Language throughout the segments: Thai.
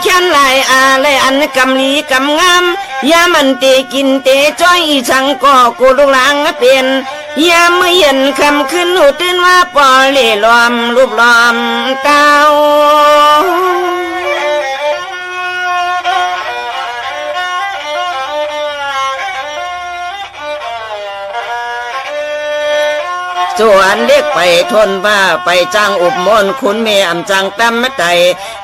แค้นลายเลยอันกำลีกำงามยามันเตกินเตจ้อยชังก็กูลูกหลังเป็นยามเมื่อเย็นคำขึ้นหูตื่นว่าปอเล่ล้อมรูปล้อมเต้าส่วนเล็กไปทนว่าไปจ้างอุบมนคุณเมอำจังตำไต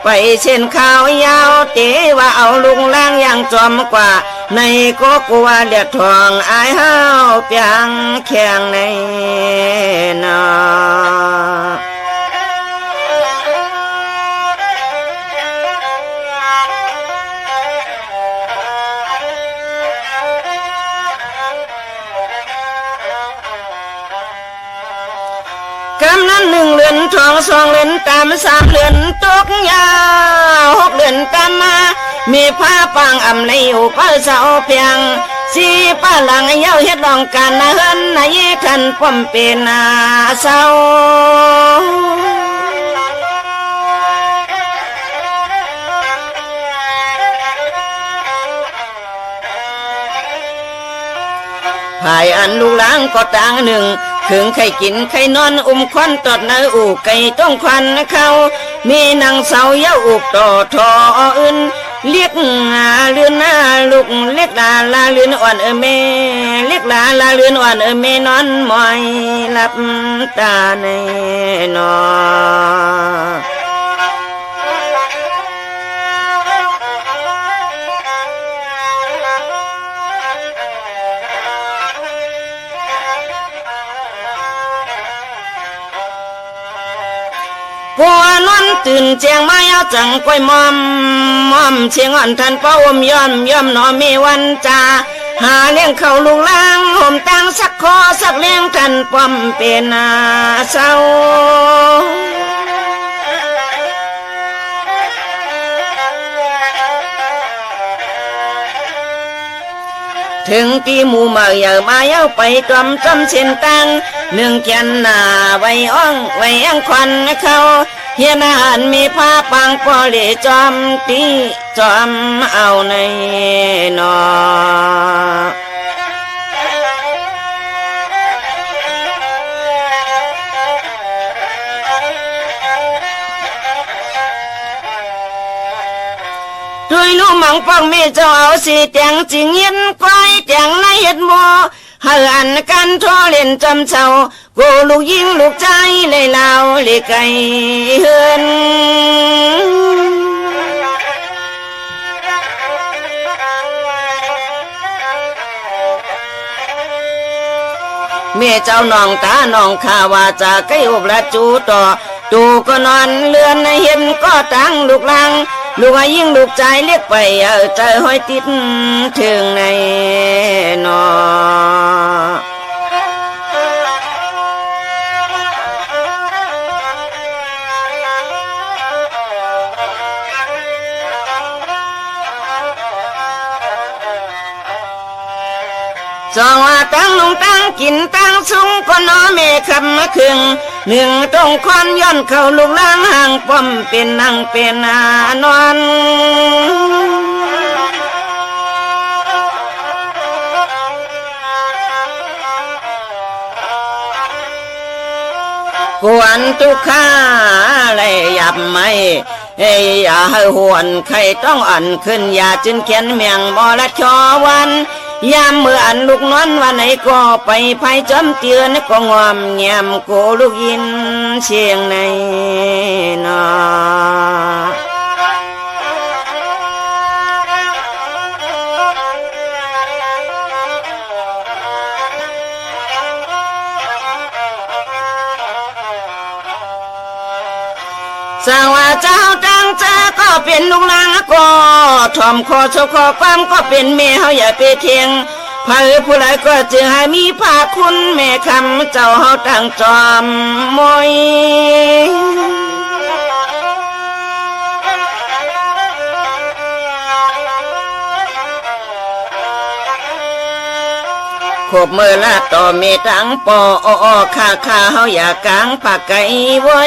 ไปเช่นข้าวยาวเตว่าเอาลุงล่างอย่างจอมกว่าในก็กลัวเลือดทองอายห้าวเปียงแข็งในนอกำนั้น1 เดือนทอง2 เดือนตาม3 เดือนตกยาว6 เดือนตามมามีผ้าปางอำในอยู่ป้าเสาเพียงสีป้าหลังเย้าเฮ็ดลองกันนะเฮินนายขันป้อมเป็นเสาภายอันลูกหลางก็ต่างหนึ่งถึงไข่กินไข่นอนควันตอดเนื้ออูไก่ต้องควันเขามีนางเสาเย้าอุกต่อทออื่นเรียกเลือนลูกเรียกลาเลือนอ่อนเมเรียกลาเลือนอ่อนเมนอนมอยหลับตาในนอปัวนอนตื่นแจงมาเอาจังก้อยมอมเชียงอ่อนทันป้าอมย่อมหนอมีวันจาหาเลี้ยงเขาลุงล่างห่มตังสักคอสักเลี้ยงทันป้อมเป็นเศร้าถึงปีหมู่มาอย่ามาเย้าไปจอมเส้นตังเนื่องแก่นหน้าไว้อ่องไว้อังควันเขาเฮียนหันมีผ้าปังปอเลจอมตีจอมเอาในนอด้วยลูกมังปังมีเจ้าเอาสีแตงจิงเย็นก้อยแตงในเห็ดหมอเฮือนกันทอเล่นจำเช้ากูลูกยิงลูกใจเลยลาวเลยไก่เฮือนเมียเจ้าน้องตาน้องข้าว่าจะไก่อบละจูต่อตูก็นอนเลือนเห็นก็ตั้งลูกลังลูกยิ่งลูกใจเรียกไปใจห้อยติดถึงในนอจองว่าตั้งลงตั้งกินตั้งสุงก็นอเมฆคำมาครึ่งหนึ่งตรงควันย้อนเข้าลูกล่างห่างป้อมเป็นนั่งเป็นนอนกวนทุกข้าเลยยับไม่อย่าให้หวนใครต้องอ่อนขึ้นอย่าจึงเขียนเมียงบอละชอวันยามเมื่ออันลูกนอนวันไหนก็ไปภัยจอมเตือนก็งอมเงียมโกลูกยินเสียงในนอสร้างว่าเจ้าตั้งใจก็เป็นลูกนางก็ถ่อมคอโชคอความก็เป็นแม่เฮาอย่าไปเทียงพาผู้ใดก็จึงให้มีภาคุณแม่คำเจ้าเฮาตั้งจอมมอยขบมือละต่อเมตังปอข้าเฮาอย่ากางปากไก่ไว้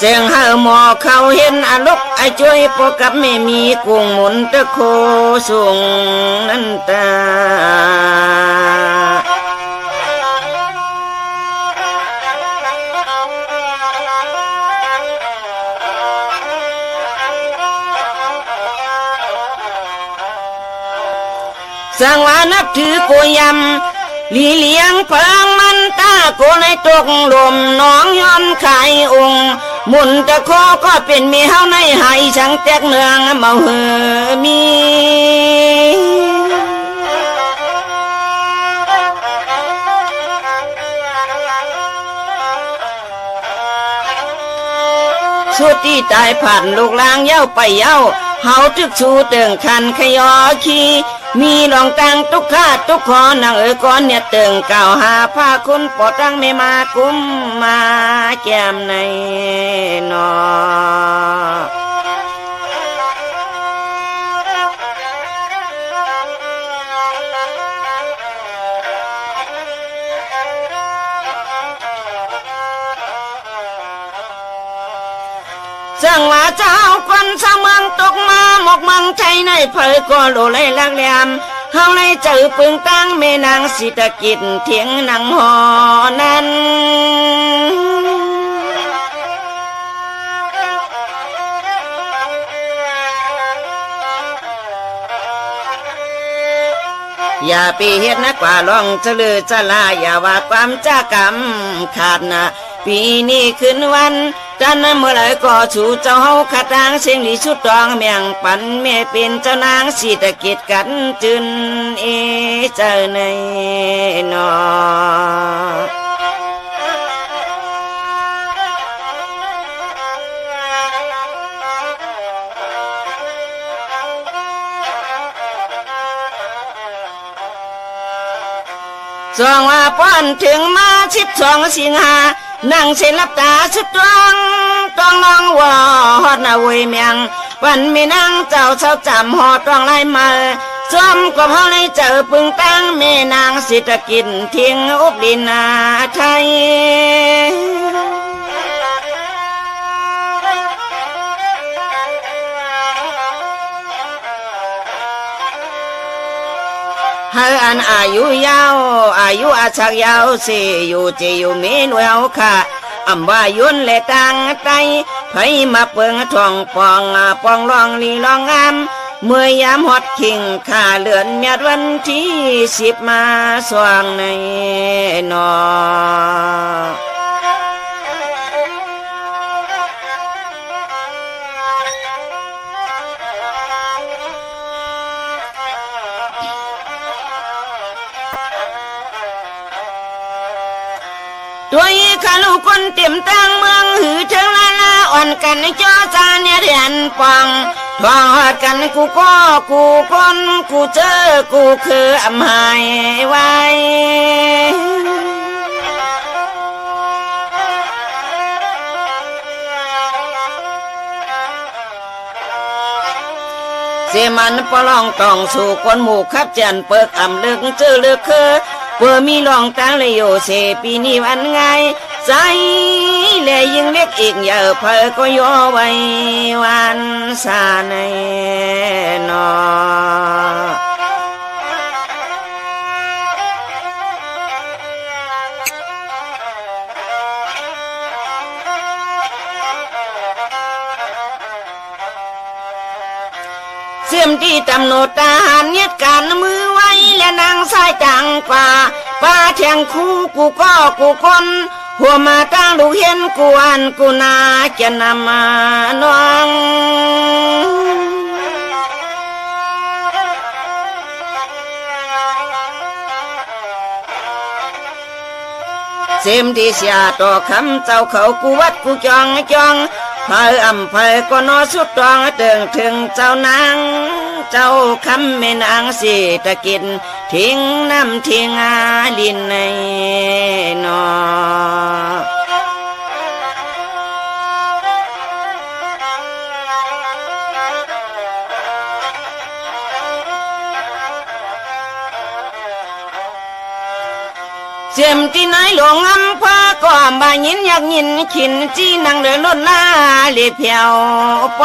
จึงหาหมอเขาเห็นอาลุกไอช่วยปกับไม่มีกุ้งหมุนตะโคสูงนันตาสังวานับถือโกยำลีเลียงเพิงมันตาโกในตกลมน้องย้อนไข่องค์หมุนตะโคก็เป็นมีเฮาในหายช่างแตกเนืองเมาเหือมีสุดที่ตายผ่านลูกลางเย้าไปเย้าเฮาทึกชูเติงคันขยอขี้มีลองตังทุกข้าทุกขอนางก้อนเนี่ยเติงเก่าหาผ้าคุณปอตั้งไม่มากุ้มมาแก้มในนอจังว่าเจ้าคนสาเมืองตกมาหมกมังใจในเผยก็โลเลยลักแหลมเฮาเลยเจอปึงตั้งแม่นางสิตะกิจเถียงนางหอนั้นอย่าไปเฮ็ดนักว่าลองจะลือจะลาอย่าว่าความจ้ากรรมขาดนะปีนี้คืนวันจันเมื่อไรก็ชูเจ้าเฮาขัดทางเสียงดีชุดตองเมียงปันแม่เป็นเจ้านางสีตะกิดกันจึนเจอในนอสองว่าป้อนถึงมา12 สิงหานั่งเส้นลับตาสุดต้องน้องว่าฮอดนาเวยเมียงวันมีนางเจ้าเศร้าจำหอดต้องไล่มาซ้อมกับเฮาในเจอปึงตั้งแม่นางสิตะกินเทียงอุบดินนาไทยเฮาอันอายุยาวอายุอาชักยาวสิอยู่เจอยู่เมนวยเอาค่ะอำว่ายุนและต่างไตไผมาเปิงทองปองลองลีลองงามเมื่อยามฮอดขิงข้าเลือนเมียดวันที่10มาสว่างในนอตัวอีขาลูกคนเต็มตั้งเมืองหือเชิงลาลาอ่อนกันในจอจาเนี่ยเรียนปองทองหอดกันกูก็กูคนกูเจอกูคืออำหายไว้เสมันปลองต้องสู่คนหมู่ขับจันเปิกอำลึกเจอเลือกคือเพื่อมีลองตั้งเลยโยเสปีนี้วันไงใจแลยิงเล็กอีกอย่าเพอก็ย่อไว้วันสาในนอเสื่อมที่ตำโนดทหารเนียดการมือไว้และนางสายจังกว่าป้าแทงคู่กูก็กูคนหัวมาตั้งลูกเห็นกูอันกูนาจะนำมาน้องเสียมที่เสียต่อคำเจ้าเขากูวัดกูจองเพออำเพอก็นอสุดตองเติงถึงเจ้านางเจ้าคำแม่นางสิตะกินทิ้งน้ำทิ้งอาลินในนอ เ เสียมที่ไหนหลงอำพาก็บ่ยินอยากยินขินจีนังเดือล้นลาเลียเพียวไป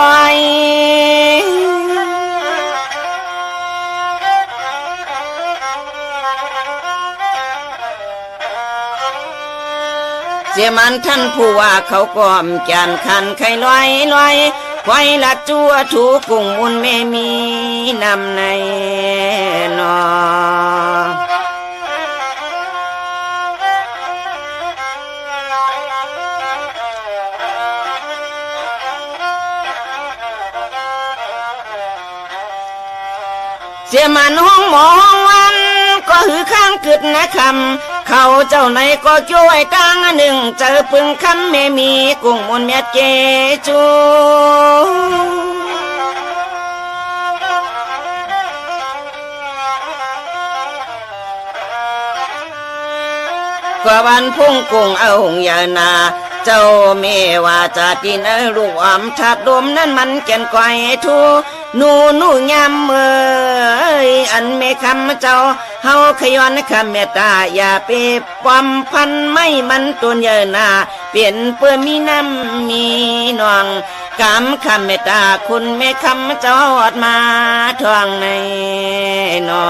เสียมันท่านผู้ว่าเขาก้อมแกนคันไข่ลอยลอยไว้ละจัวถูกุ้งมุนไม่มีนำในนอเสียมันห้องหมอห้องวันก็หือข้างกึดนะคำเขาเจ้าไหนก็ช่วยตั้งหนึ่งเจอปึงคำไม่มีกุ้งมนเมียเจจูกว่าวันพุ่งกุ้งเอาหงยานาเจ้าเมว่าจะกินลูกอมถัดดมนั่นมันแก่นก้อยทูนูยำเมยอันเมคำเจ้าเฮาขย้อนคำเมตตาอย่าไปความพันไม่มันตัวเยอะนาเปลี่ยนเพื่อมีน้ำมีนองกำคำเมตตาคุณเมคำเจ้าอดมาทองในนอ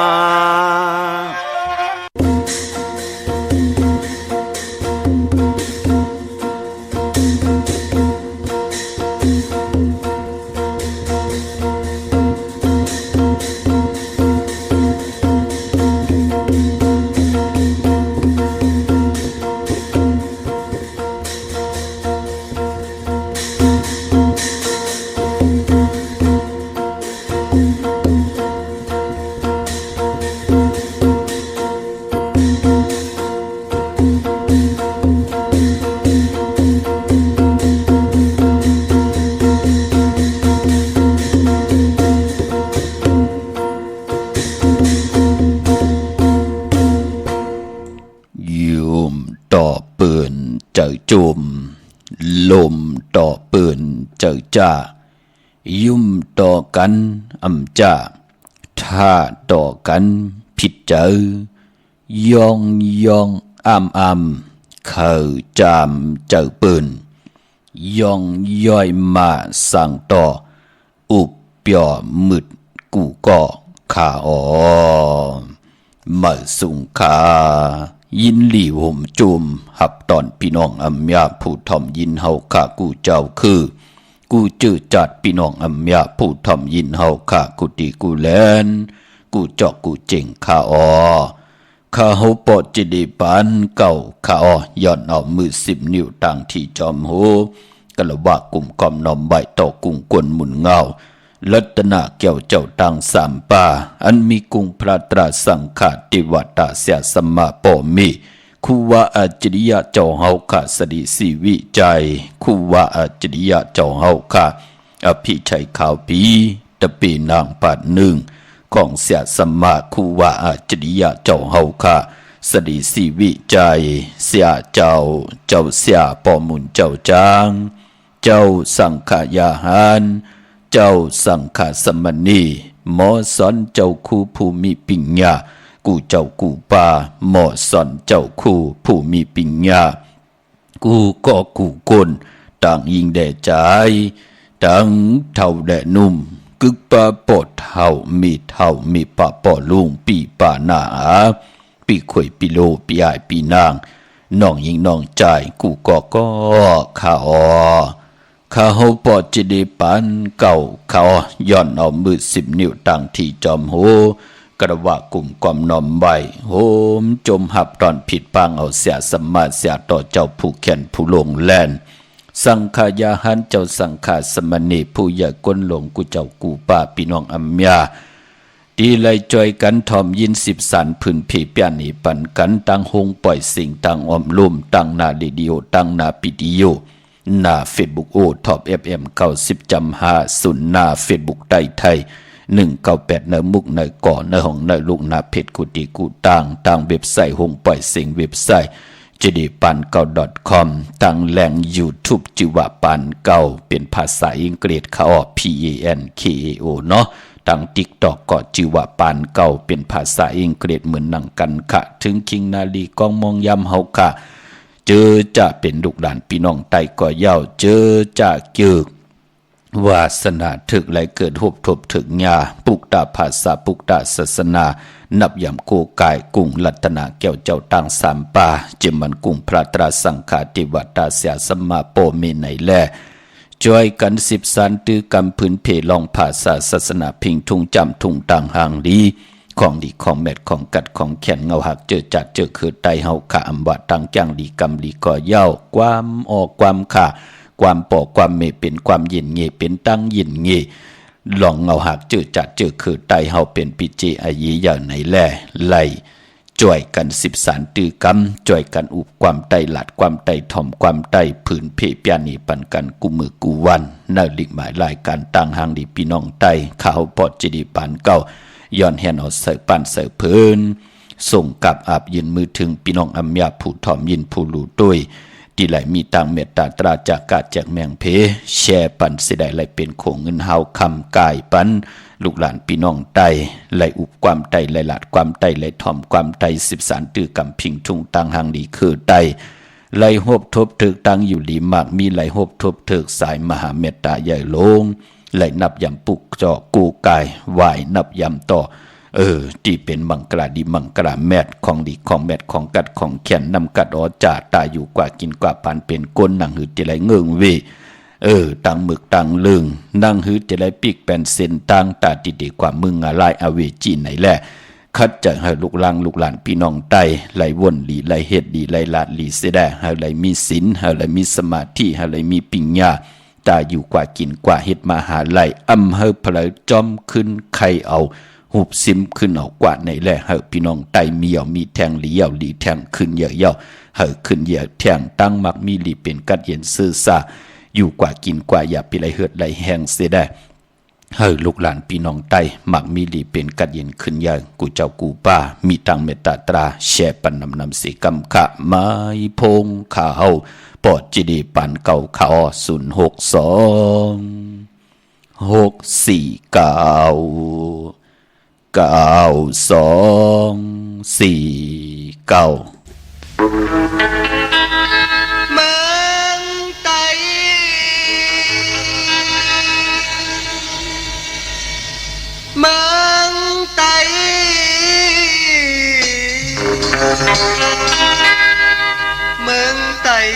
จุ่มลมต่อเปิ่นเจอจ้ายุ่มต่อกันจ้าท่าต่อกันผิดเจอยองเข้าจามเจอเปิ่นยองย่อยมาสั่งต่ออุบเปียมึดกูก็ขามาสุงขายินหลี่ห่มจุมหับตอนพี่น้องอัมยาผู้ทอมยินเฮาข้ากูเจ้าคือกูจื้อจัดพี่น้องอัมยาผู้ทอมยินเฮาข้ากูตีกูแลนกูจอกกูเจ๋งข้าข้าเฮาปอดจิดีปานเก่าข้าย้อนเอามือ10 นิ้วต่างที่จอมโหกะละว่ากลุ่มกอมนอมใบต่อกุ้งกวนหมุนเงาลัตนาเกี่ยวเจ้าตังสามป่าอันมีกุงพระตราสังฆาติวัตตาเสียสมมาปอมีคูวาอาจริยะเจ้าเฮาข้าสดิสีวิจัยคูวาอาจริยะเจ้าเฮาข้าอภิชัยข่าวปีตะปีนางปัดหนึ่งของเสียสมมาคูวาอาจริยะเจ้าเฮาข้าสดิสีวิจัยเสียเจ้าเสียปอมุนเจ้าจางเจ้าสังขยาหารเจ้าสังฆสมณีหมอสอนเจ้าคู่ผู้มีปิญญากูเจ้ากูป่าหมอสอนเจ้าคู่ผู้มีปิญญากูก็กูก้นต่างยิงแด่ใจต่างเท่าแด่นุ่มกึกปะปอดเท่ามีปะปอลุงปีป่าหนาปีข่อยปีโลปีอายปีนางน้องยิงน้องใจกูก็ข้าข้าเฮาปอดจิดีปานเก่าเขาย้อนเอามือ10 นิ้วตั้งที่จอมโหกระว่ากลุ่มความนอมใบโหมจมหับตอนผิดปางเอาเสียสมาเสียต่อเจ้าผู้แขนผู้ลงแลนสังขายาหันเจ้าสังฆาสมณีผู้ใหญ่ก้นหลงกูเจ้ากูป่าพี่น้องอัมยาดีไลจอยกันทอมยิน10 สันพื้นผีเปียนีปันกันตั้งหงปล่อยสิ่งตั้งอมลุ่มตั้งนาเรดิโอตั้งนาปิดิโอหน้าเฟซบุ๊กโอท็อป FM 90.5หน้าเฟซบุ๊กไทย198ในมุกในก่อในห้องในลูกนาเพจกุฏิกูต่างเว็บไซต์หงปล่อยสิ่งเว็บไซต์jdipan9.com ต่างแหล่ง YouTube จิวะปานเก่าเป็นภาษาอังกฤษเขาPANKAO เนาะ ตังติ๊กตอกก็จิวะปานเก่าเป็นภาษาอังกฤษเหมือนหนังกันค่ะถึงคิงนาลีกองมองยำเฮาค่ะเจอจะเป็นลูกหลานพี่น้องไต้ก็เย้าเจอจะเกิกวาสนาถึกไหลเกิดหบทบถึกญาปุกตาภาษาปุกตาศาสนานับยำโกกายกุ้งลัตนาแก้วเจ้าต่างสามป่าเจมันกุ้งพระตราสังฆาติวัตตาเสียสมมาโปเมไหนแลจอยกัน13ตื้อกำพื้นเพลองภาษาศาสนาพิงทุงจำทุงต่างห่างดีของดีของแมดของกัดของแขนเงาหักเจอจัดเจอคือไตเฮาขาอำบะตังจังดีกำลีก่อเย้าความออกความขาความปอกความเมเป็นความยินเงเป็นตั้งยินเงหลองเงาหักเจอจัดเจอคือไตเฮาเป็นปิเจอายีอย่างไหนแลไล่จ่วยกัน13ตื้อกำจ่วยกันอุบความไตหลัดความไตถ่อมความไตผืนเพเปียนีปันกันกูมือกูวันนาลิกหมายรายการต่างหางดีพี่น้องไตข่าวปอดจิดีปานเก่าย้อนแหนเอาเสือปันเสือเพิ่นส่งกับอาบยืนมือถึงพี่น้องอัมยาผู้ถ่อมยินผู้รู้ด้วยที่ไหลมีตังเมตตาตราจากกาจากแมงเพแช่ปันสิได้ไหลเป็นโขงเงินเฮาคำกายปันลูกหลานพี่น้องไตไหลอุบความไตไหลหลาดความไตไหลถ่อมความไต13ตื้อกำพิงทุ่งตังหางดีคือไตไหลหบทบถึกตังอยู่หลีมากมีไหลหบทบถึกสายมหาเมตตาใหญ่ลงไหลนับยำปุกจอกูกายไหวนับยำต่อที่เป็นมังกราดีมังกราแมดของดีของแมดของกัดของแขนนำกัดอจ่าตาอยู่กว่ากินกว่าปานเป็นก้นหนังหืดจะไหลเงื่งเวตังหมึกตังลึงนั่งหืดจะไหลปีกเป็นเส้นตังตาติดีกว่ามึงอะไรอเวจีไหนแหละคัดจะให้ลูกหลานลูกหลานพี่น้องไตไหลวนหลีไหลเฮ็ดดีไหลลาดหลีเสดให้ไหลมีศีลให้ไหลมีสมาธิให้ไหลมีปัญญาตาอยู่กว่ากินกว่าเฮ็ดมาหาไหลอำเฮอพลายจอมขึ้นใครเอาหุบซิมขึ้นเอากว่าในแหละเฮอพี่น้องไตมีเอามีแทงหลีเอาหลีแทงขึ้นเยอะเย่าเฮอขึ้นเยอะแทงตั้งมักมีหลีเป็นกัดเย็นซื่อซาอยู่กว่ากินกว่าอย่าไปไหลเหือดไหลแห้งเสียได้เฮอลูกหลานพี่น้องไตมักมีหลีเป็นกัดเย็นขึ้นเยอะกูเจ้ากูป้ามีตังเมตตาตราแช่ปันนำสีกำขะไม้พงข่าวปอดจีดีปันเก่าข่าว062 649 9249เมืองไทยเมืองไทยเมืองไทย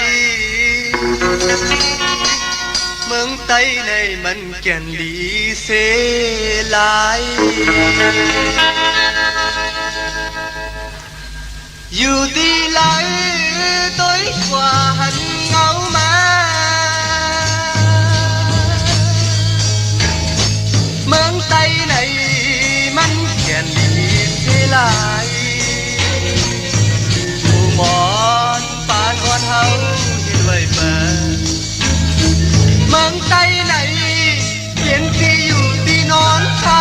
เมืองไทยในมันแก่นลีเสลายอยู่ดีไหลtối qua hận ngấu má mướn tay này mắn kèn đi thế lại mù mòn phản con hấu như lời bờ mướn tay này biến khiอยู่ที่นอนเธอ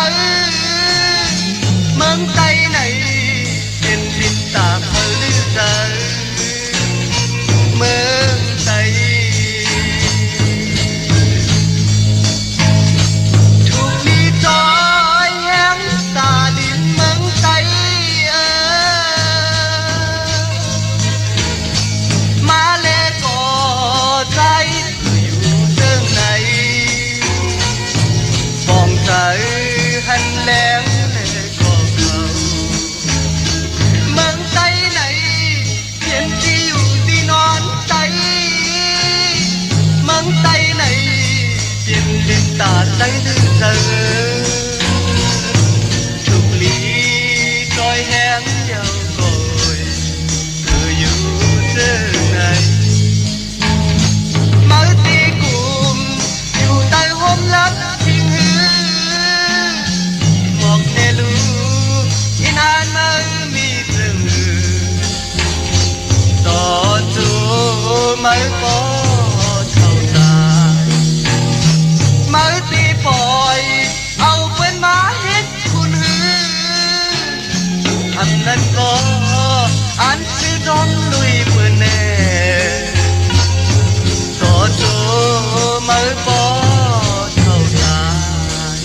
mướn tay này biếnดินตามเธอลือเธอเมืองไทยถูกลีจอยแย้มตาดินเมืองไทยมาเลก่อใจอยู่เรื่องไหนฟองใจหันแรงเลก่อเขาเมืองไทยไหนเพียงที่อยู่ที่นอนใจเมืองไทยไหนเปลี่ยนลิ้นตาใจดื้อเธอถูกลีจอยแห้งเดียวก่อยเธออยู่เรื่องไหนมาตีกุมอยู่ใต้ห่มรักทิ้งหือหมอกเนลูอีนานมามีเรื่องต่อจูไม่พอเท่าตายมาตีปล่อยเอาเป็นมาเฮ็ดคุณหืออันนั้นก็อันซื้อดอนลุยเปื่อนแน่ต่อจูไม่พอเท่าตาย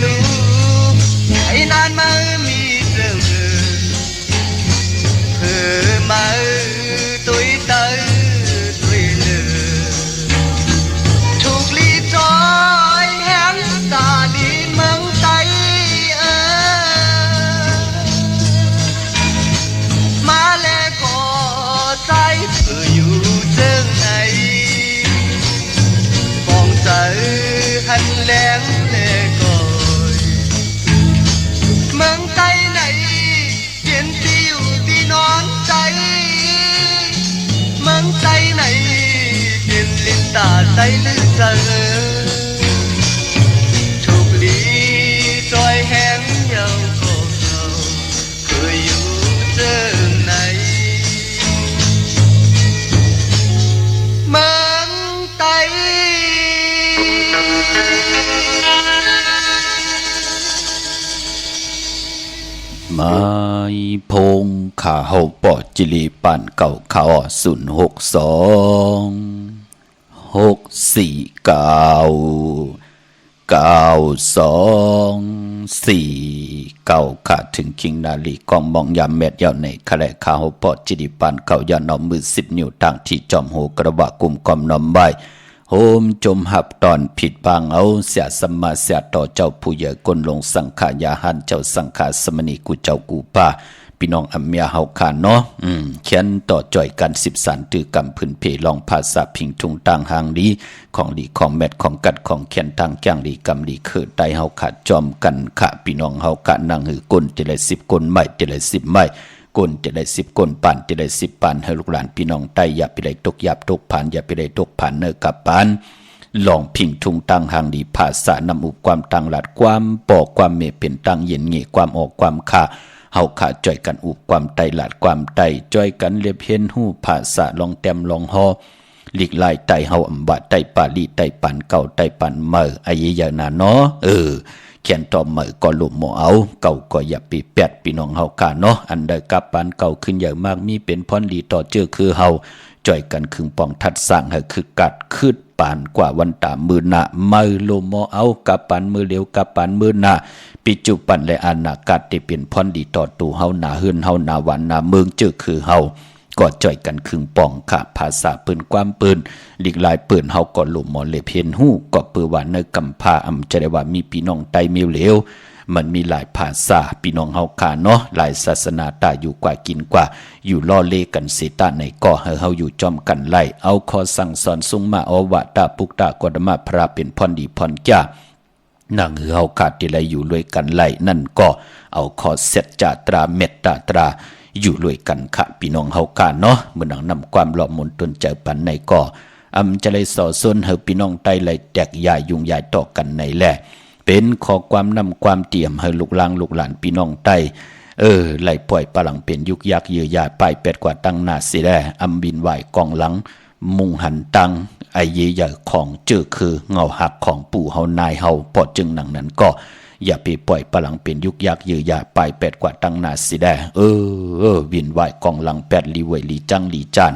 ลูไอ้นานมามีเรื่องเพื่อมาตุยเตยตุยเลือถูกลีจอยแห้งตาดีเมืองไตมาแล้วก็ใจเพื่ออยู่เจิงไหนฟองใจหันแหลงเลก่อยเมืองไตไหนเย็นที่อยู่ที่นอนใจเมืองใจไหนเย็นลิ้นตาใจลือเจอถูกลีจอยแห้งเยาก็เขาเคยอยู่เจิงไหนเมืองไตไม้พงขาเฮาปอจิลีปานเก่าเขา06246499249ค่ะถึงคิงนาลีกองมองยามแมดยาวในคะแลขาเฮาปอจิลีปานเก่ายานอมมือ10นิ้วต่างที่จอมโหกระบะกุมกอมนอมใบโฮมจมหับตอนผิดบางเอาเสียสมมาเสียต่อเจ้าผู้ใหญ่กลลงสังขายาหันเจ้าสังขาสมณีกูเจ้ากูป้าพี่น้องอัมเมียเฮาขาเนาะเขียนต่อจ่อยกัน13ตือกำพื้นเพลองภาษาพิงทุงต่างหางดีของดีของแมทของกัดของเขียนต่างแก้งดีกำดีเคิดได้เฮาขาจอมกันขะพี่น้องเฮากะนั่งหือกลจะได้10กลใหม่จะได้10ใหม่กลจะได้10กลปานจะได้10ปานให้ลูกหลานพี่น้องไตอย่าไปได้ตกหยาบตกผ่านอย่าไปได้ตกผ่านเนอกับปานลองพิงทุงตั้งหางดีภาษานำอุบความตังหลัดความปอกความเมเป็นตังเย็นเงความออกความขาเฮาขาจ่อยกันอุบความไตหลัดความไตจ่อยกันเรียบเห็นหูภาษาลองแต้มลองฮอหลีกลายไตเฮาอำบะไตปาลีไตปันเก่าไตปันเมอไอ้อย่างน่ะเนาะเขียนต่อเมอก็ลุมหมอเอาเก่าก็อย่าปีแปดพี่น้องเฮากาเนาะอันใดกับปานเก่าขึ้นอย่างมากมีเป็นพรดีต่อเจอคือเฮาจ่อยกันคึงปองทัดสร้างให้คือกัดคืดปานกว่าวันตามือหน้ามือลมเอากับปานมือเหลียวกับปานมือหน้าปิจุปันและอนาคตที่เป็นพรดีต่อตูเฮาหน้าหื้นเฮาหน้าหวานหน้าเมืองเจอคือเฮาก็จ่อยกันคึงปองค่ะภาษาปืนความปืนหลีกลายปืนเฮาก็ลมหมอเลเพียนหูก็ปือว่าในกำพาอำจะได้ว่ามีพี่น้องไตมีเหลวมันมีหลายภาษาพี่น้องเฮาขาเนาะหลายศาสนาตาอยู่กว่ากินกว่าอยู่ล่อเล่กันเสตาในก่อเฮาอยู่จอมกันไล่เอาขอสั่งสอนสุงมาอวะตาปุกตากดมาพระเป็นพรดีพรจ้านั่งเฮาขาดที่ไรอยู่ด้วยกันไล่นั่นก็เอาขอเสร็จจาตราเมตตาตราอยู่ด้วยกันค่ะพี่น้องเฮาขาเนาะเมื่อนังนำความหล่อมนตนเจอปันในก่อจะเลยสอส่วนเฮาพี่น้องไตไหลแตกยายยุงยายต่อกันในแหละเป็นขอความนำความเตรียมให้ลูกหลานลูกหลานพี่น้องไตไหลปล่อยปลังเป็นยุกยักเยือยาไปเป็ดกว่าตั้งหน้าสิแลบินไหวกองหลังมุงหันตังไอเยใหญ่ของเจอคือเงาหักของปู่เฮานายเฮาปอดจึงหนังนั้นก็อย่าไปปล่อยปลังเป็นยุกยักเยือยาไปเป็ดกว่าตั้งหน้าสิแลวินไหวกองหลังแปดลีเวยลีจังลีจาน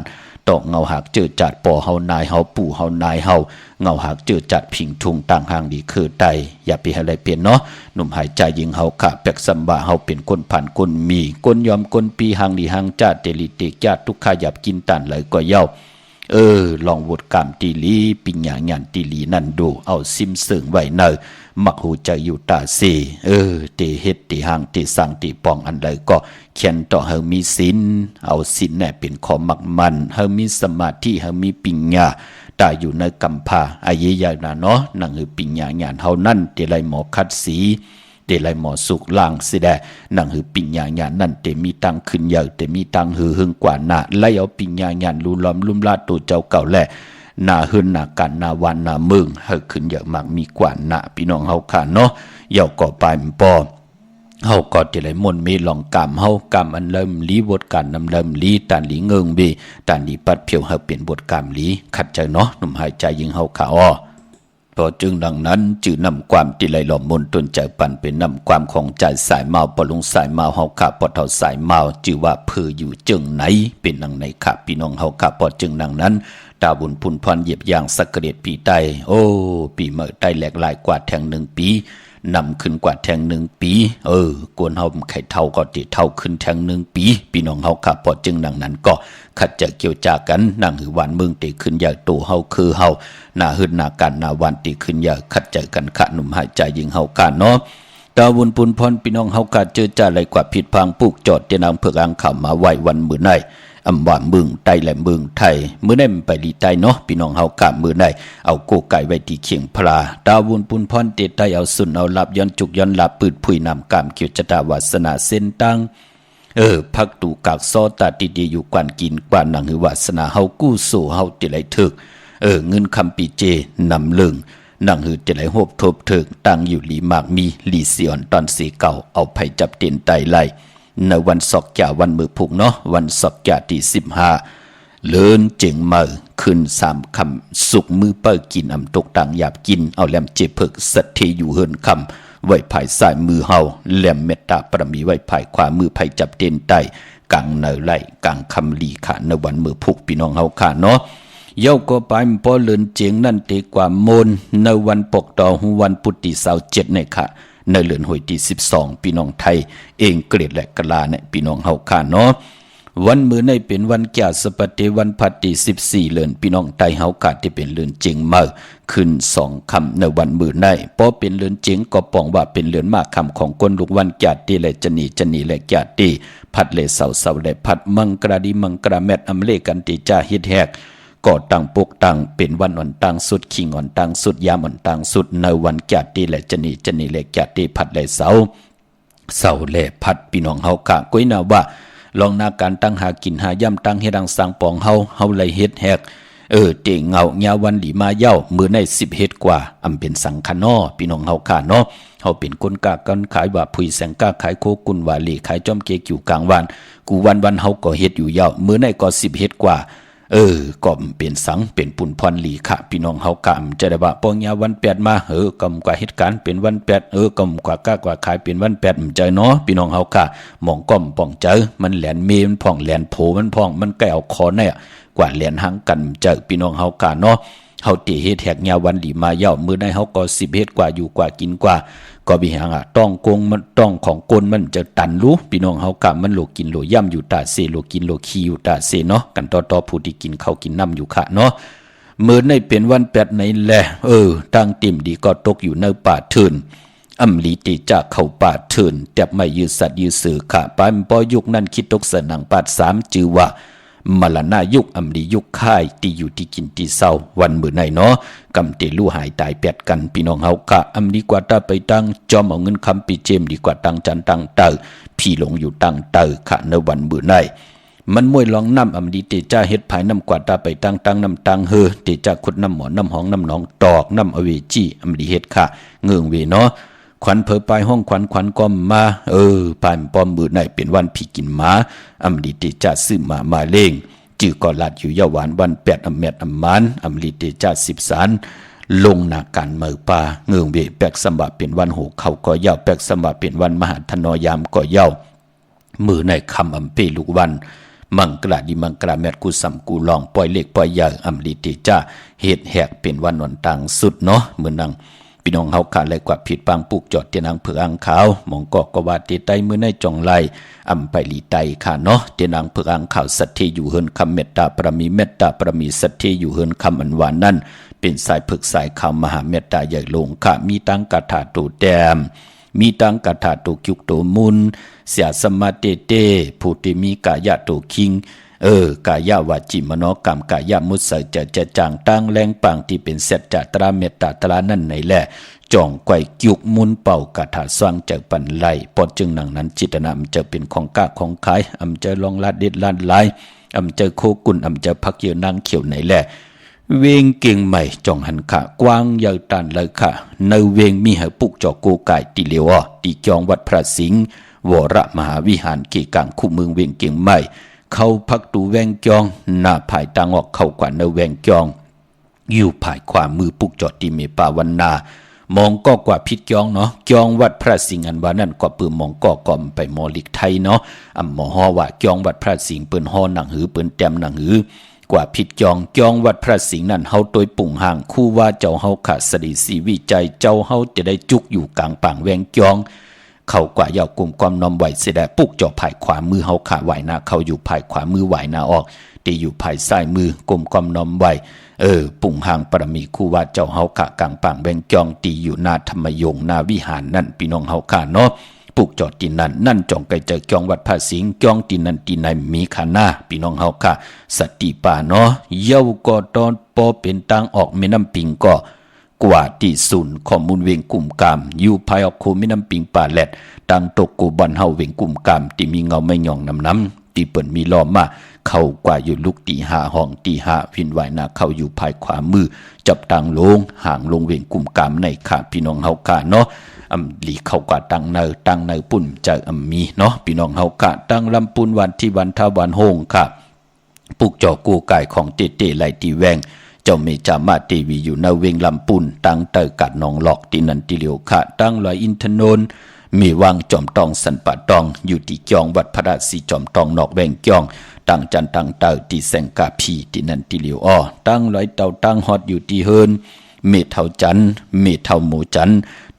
ตอกเงาหักเจอจัดปอเฮานายเฮาปู่เฮานายเฮาเงาหักเจอจัดพิงทุงต่างห่างดีคือใดอย่าไปให้อะไรเปลี่ยนเนาะหนุ่มหายใจยิงเฮาขะแปกสัมบาเฮาเป็นคนผ่านคนมีคนยอมคนปีห่างดีห่างจัดเตลิเตจัดทุกขยับกินตันเลยก็เย้าลองวดกามตีลีปิญญาญาณตีลีนั่นดูเอาซิมเสิงไว้เนอมักหูใจอยู่ตาสีตีเฮ็ดตีห่างตีสั่งตีปองอันใดก็เขียนต่อเฮามีศีลเอาศีลแน่เป็นขอมักมันเฮามีสมาธิเฮามีปิญญาตาอยู่ในกัมพาอายุยาวนะเนาะนั่งหือปิญญาญาณเฮานั่นเตไลหมอคัดสีเตไลหมอสุกล่างสิแดนั่งหือปิญญาญาณนั่นเตมีตังขึ้นเยอะเตมีตังหือหึงกว่าหน้าไล่เอาปิญญาญาณลูล้อมลุ่มลาดตัวเจ้าเก่าแหละหน้าหืนหน้ากันหน้าวันหน้ามึงเฮาขึ้นเยอะมากมีกว่าหน้าพี่น้องเฮาค่ะเนาะเยาก่อปลายมปอเฮาก็จะไหลมนมีลองกรรมเฮากรรมอันเริ่มลีบทการนำเริ่มลีตานลีเงิงบีตานลีปัดเพียวเฮาเปลี่ยนบทกรรมลีขัดใจเนาะหนุ่มหายใจยิงเฮาขาอ้อพอจึงดังนั้นจื่อนำความที่ไหลหล่อมนตนใจปันเป็นนำความของใจสายเมาปลุงสายเมาเฮาขาปอดเฮาสายเมาจื่อว่าเพื่ออยู่จึงไหนเป็นดังไหนค่ะพี่น้องเฮาขาปอดจึงดังนั้นตาบุญพุนพรเหยียบย่างสักเกตปีใต้ปีเมื่อใต้แหลกหลายกว่าแทง1 ปี นำขึ้นกว่าแทง1 ปีกวนเฮาไข่เท่าก็ติเท่าขึ้นแทง1 ปีพี่น้องเฮาค่ะพอจึงดังนั้นก็ขัดจะเกี่ยวจากกันนั่งหือหวานเมืองติขึ้นอย่าโตเฮาคือเฮาหน้าหืดหน้ากันหน้าวันติขึ้นอย่าขัดใจกันขะหนุ่มหายใจยิงเฮากันเนาะตาวุนปุนพรพี่น้องเฮากะเจอจ่าอะไรกว่าผิดพังปุกจอดเตนางเผือกอังข่าวมาไว้วันมื้อไหนอำว่าเมืองไต้และเมืองไทยมื้อไหนมันไปลีไต้เนาะพี่น้องเฮากะมื้อไหนเอาโกไก่ไว้ที่เขียงพลาตาวุนปุนพรเตไต้เอาสุนเอาลับย้อนจุกย้อนลับปืดผุยนำกามเกี่ยวจตาวาสนาเส้นตังพักตูกากซอตาดีๆอยู่กวนกินกว่านังหือวาสนาเฮากู้สู่เฮาติไหลถึกเงินคำปีเจนำเลิงนังหือจะไหลโหบทบเถิกตั้งอยู่หลีมากมีหลีเสียอนตอนสีเก่าเอาไผจับเตียนไตไล่ในวันศอกแก่วันมือผูกเนาะวันศอกแก่ที่15เลินเจ๋งมือขึ้น3คำสุกมือเปิ้กินอำตกต่างหยาบกินเอาแหลมเจ็บเพิกสัตเทอยู่เฮินคำไว้ภายซ้ายมือเฮาแหลมเมตตาประมีไว้ภายขวามือไผจับเตียนไตกลางเนไล่กลางคำลีขาในวันมือผูกพี่น้องเฮาค่ะเนาะเย้าก็ไปมป้อเลินเจียงนั่นตีกว่าโมนในวันปกต่อวันปุติ27ในค่ะในเลือนหวยที่12พี่น้องไทยเองเกลียดและกะลาเนี่ยพี่น้องเฮาค่ะเนาะวันมื้อในเป็นวันแก่สปฏิวันพัดที่14เลือนพี่น้องไทยเฮากะที่เป็นเลือนเจียงมาขึ้น2ค่ำในวันมื้อในพอเป็นเลือนเจียงก็ป้องว่าเป็นเลือนมากค่ำของคนลูกวันแก่ตีและจะหนีและแก่ตีพัดเลเสาและพัดมังกราดีมังกราแมดอำเลกันติจ้าเฮ็ดแฮกก็ตั้งปกตั้งเป็นวันอ่อนตั้งสุดขิงอ่อนตั้งสุดยามอ่อนตั้งสุดในวันแก่ตีและจะหนีและแก่ตีพัดและเสาและพัดพี่น้องเฮากะก้อยนาว่าลองนาการตั้งหากินหาย่ำตั้งให้ดังสร้างปองเฮาเลยเฮ็ดแฮกเตเงาญาวันหลีมาเย้ามื้อใน10เฮ็ดกว่าอำเป็นสังคะนอพี่น้องเฮาค่ะเนาะเฮาเป็นคนกะกันขายว่าผุยแสงกะขายโคกุนว่าลีขายจอมเกกอยู่กลางวันกูวันเฮาก็เฮ็ดอยู่เย้ามื้อในก็10เฮ็ดกว่าก็เป็นสังเป็นปุ่นพรหลีค่ะพี่น้องเฮากะจะได้ว่าปองยาวัน8มากำกว่าเหตุการณ์เป็นวัน8กำกว่ากะกว่าขายเป็นวัน8ใจเนาะพี่น้องเฮากะมองก้อมป้องเจอมันแหลนเมมันพ่องแหลนโผมันพ่องมันแก้วคอเนี่ยกว่าแหลนหังกันเจอพี่น้องเฮากะเนาะเฮาติเฮ็ดแหกยาวันหลีมาเย้ามื้อในเฮาก็10เฮ็ดกว่าอยู่กว่ากินกว่าก็มีหางต้องกงมันต้องของกลมันจะตันรู้พี่น้องเฮากะมันโลกินโลย่ำอยู่ตาเซโลกินโลคีอยู่ตาเซเนาะกันต่อผู้ที่กินข้าวกินน้ำอยู่ค่ะเนาะมื้อในเป็นวัน8ในแลตั้งติ่มดีก็ตกอยู่ในป่าเถินอำลีติจากเข้าป่าเถินแต่ไม่ยืดสัตว์ยืดสื่อค่ะปานปอยุคนั้นคิดตกสนังปาด3จือว่ามรณะยุคอำลียุคค่ายที่อยู่ที่กินที่เศร้าวันมื้อในเนาะกำเตลู่หายตายแปดกันพี่น้องเฮากะอำดีกว่าตาไปตั้งจอมเอาเงินคำปีเจมดีกว่าตั้งจันตั้งเตอพี่หลงอยู่ตั้งเตอค่ะในวันมื้อในมันมวยลองน้ำอำดีเตจ้าเฮ็ดภายน้ำกว่าตาไปตั้งน้ำตังเตจ้าขุดน้ำหมอน้ำหองน้ำหนองตอกน้ำอเวจีอำดีเฮ็ดค่ะเงืองเวเนาะขวัญเผอปลายห้องขวัญก็มาปานป้อมมื้อในเป็นวันพี่กินหมาอำดีเตจ้าซื้อมาเล่งจื่อก่อลัดอยู่ยาหวานวัน8อำแมดอำมานอำลีเตจ้า10สารลงนาการเมือป่าเงืองเวแปกสมบัติเป็นวันโหเขาก็ยาวแปกสมบัติเป็นวันมหาธนอยามก็ยาวมือในคำอำเปลูกวันมังกราดีมังกราแมดกูสัมกูลองปล่อยเล็กปล่อยใหญ่อำลีเตจ้าเฮ็ดแหกเป็นวันวันต่างสุดเนาะเหมือนนังพี่น้องเฮาขาดเลยกว่าผิดปางปุกจอดเตียนางเผือกอังขาวมองก็ว่าเตไตมือในจองไลอำไปลีไตค่ะเนาะเตียนางเผือกอังขาวสัตเทอยู่เฮินคำเมตตาประมีสัตเทอยู่เฮินคำอันหวานนั่นเป็นสายผึกสายคำมหาเมตตาใหญ่ลงค่ะมีตั้งกถาตูแดมมีตั้งกถาตูกิกโตมุนเสียสมาเตผู้ที่มีกายะตูคิงกายาวาจิมโนกรรมกายมุสจะจางตั้งแรงปังที่เป็นเสจจตราเมตตาตรานั่นไหนแหละจ่องไกวยุกมุนเป่ากาถาสว่างจากปันไลปอดจึงหนังนั้นจิตนามจะเป็นของกะของขายอำจะลองลาดเด็ดลาดลายอำจะโคกุนอำจะพักเยนางเขียวไหนแหละเวงเก่งใหม่จ่องหันขะกว้างยาวตันเลยค่ะในเวงมีหปุกจอโกไก่ติเลวตีจองวัดพระสิงห์วรมหาวิหารเกกังคู่เมืองเวงเก่งใหม่เข้าพักตูแวงจองหน้าภายตางออกเข้ากว่าในแวงจองอยู่ภายขวามือปุกจอดที่เมปาวันนามองก็กว่าพิษจองเนาะจองวัดพระสิงห์อันว่านั่นก็ปืนมองก็ก่อมไปมอลิกไทยเนาะหมอฮอว่าจองวัดพระสิงห์ปืนฮอหนังหือปืนแต้มหนังหือ กว่าผิดจองวัดพระสิงห์นั่นเฮาตัวปุ่งห่างคู่ว่าเจ้าเฮาขาดสดีสีวิจัยเจ้าเฮาจะได้จุกอยู่กลางป่างแวงจองเขากว่าเยาวกลุ่มความนอมไหวเสดปุกจ่อภายขวามือเฮาขาไหวหน้าเขาอยู่ภายขวามือไหวหน้าออกตีอยู่ภายซ้ายมือกลุ่มความนอมไหวปุ่งห่างปรมีคู่ว่าเจ้าเฮาขากลางป่างแวงจองตีอยู่หน้าธรรมยงหน้าวิหารนั่นพี่น้องเฮาขาเนาะปลูกจอดตีนั่นนั่นจองไกเจอจองวัดพระสิงห์จองตีนั่นตีในมีขาหน้าพี่น้องเฮาค่ะสติป่าเนาะเย้าก็ตอนปอเป็นตังออกแม่น้ำปิงก็กว่าที่ศูนย์ข้อมูลเวงกลุ่มกามอยู่ภายออกโคแม่น้ำปิงป่าแหลดตังตกกูบันเฮาเวงกลุ่มกามที่มีเงาไม่หย่องน้ำที่เปิ่นมีล้อมมาเข้ากว่าอยู่ลุกตีหาห้องตีหาวินไหวนาเข้าอยู่ภายขวามือจับตังลงห่างลงเวงกลุ่มกามในขาพี่น้องเฮาค่ะเนาะหลีเข้ากว่าตังเนอปุ่นจะมีเนาะพี่น้องเฮากะตังลำปุนวันที่วันทาวันโฮงค่ะปลูกจ่อกูไก่ของเตไหลตีแวงเจ้าเมจามาเตวีอยู่ในเวงลำปุนตังเตอกัดนองหลอกตีนันติเหลียวค่ะตังลอยอินทนนท์มีวางจอมตองสันปะตองอยู่ที่จองวัดพระราศีจอมตองนอกแวงจองตังจันตังเตอที่แสงกาพีตีนันติเหลียวอ้อตังลอยเต่าตังฮอดอยู่ที่เฮินเมเท่าจันเมเท่าหมูจัน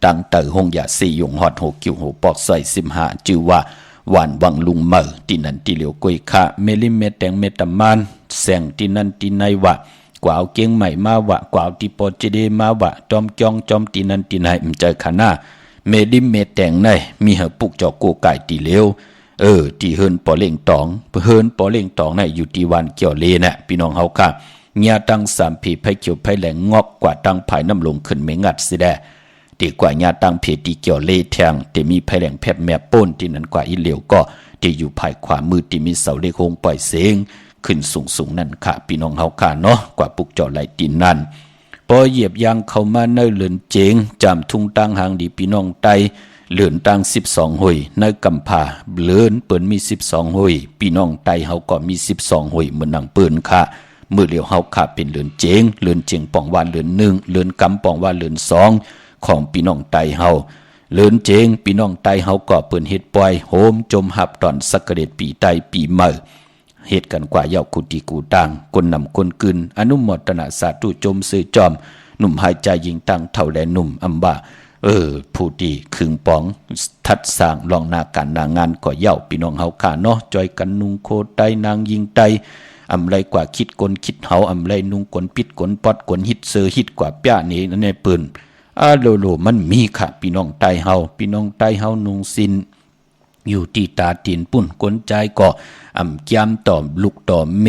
ตังเตอหงยาสี่ยงฮอดหกกิ้วหกปอกใส่15จือว่าหวานวังลุงเมอตีนันติเหลียวกวยค่ะเมลิเมแตงเมตามานแสงตีนันตีในวะกว่าเอาเกียงใหม่มาวะกว่าเอาตีปอเจเดมาวะจอมจองจอมตีนันตีในเจอขาหน้าเมลิเมแตงในมีเหปุกจอกโกไก่ตีเหลียวตีเฮินปอเล่งตองในอยู่ตีวันเกี่ยวเลน่ะพี่น้องเฮาค่ะญาตังสามผีไผเขียวไผแหลงงอกกว่าตังภายน้ำลงขึ้นไม่งัดสิแดดีกว่าญาตังเพตีเกี่ยวเล่แทงแต่มีไผแหลงแผบแม่ป้นที่นั้นกว่าอีเหลียวก็ที่อยู่ภายขวามือที่มีเสาเลขโฮงปล่อยเสียงขึ้นสูงนั่นค่ะพี่น้องเฮาค่ะเนาะกว่าปุกจอไหลตีนนั่นพอเหยียบยางเข้ามาในเลือนเจงจำทุ่งตังหางดีพี่น้องไตเลือนตัง12หุยในกำพาเลือนเปิ้นมี12หุยพี่น้องไตเฮาก็มี12หุยเหมือนนังเปิ้นค่ะมือเหลียวเฮาขาเป็นเลือนเจงป่องว่าเลือน1เลือนกำป่องว่าเลือน2ของพี่น้องไตเฮาเลือนเจงพี่น้องไตเฮาก็เปิ้นเฮ็ดปล่อยโหมจมหับตอนสักกะเด็ดปีไตปีเมื่อเฮ็ดกันกว่าเย้ากุติกูตังคนนำคนกึนอนุโมทนาสาธุจมซื้อจอมหนุ่มหายใจยิงตังเท่าแลหนุ่มอัมบาผู้ดีคึงปองทัดสร้างลองนาการนางานก็เย้าพี่น้องเฮาค่ะเนาะจอยกันนุงโคไตนางยิงไตอำไรกว่าคิดกลคิดเฮาอำไรนุงกลปิดกลปอดกลฮิตเซอฮิตกว่าป้านี่นั่นในปืนโลมันมีค่ะพี่น้องไตเฮานุงสินอยู่ที่ตาตีนปุ่นกลใจก็จามต่อลูกต่อเม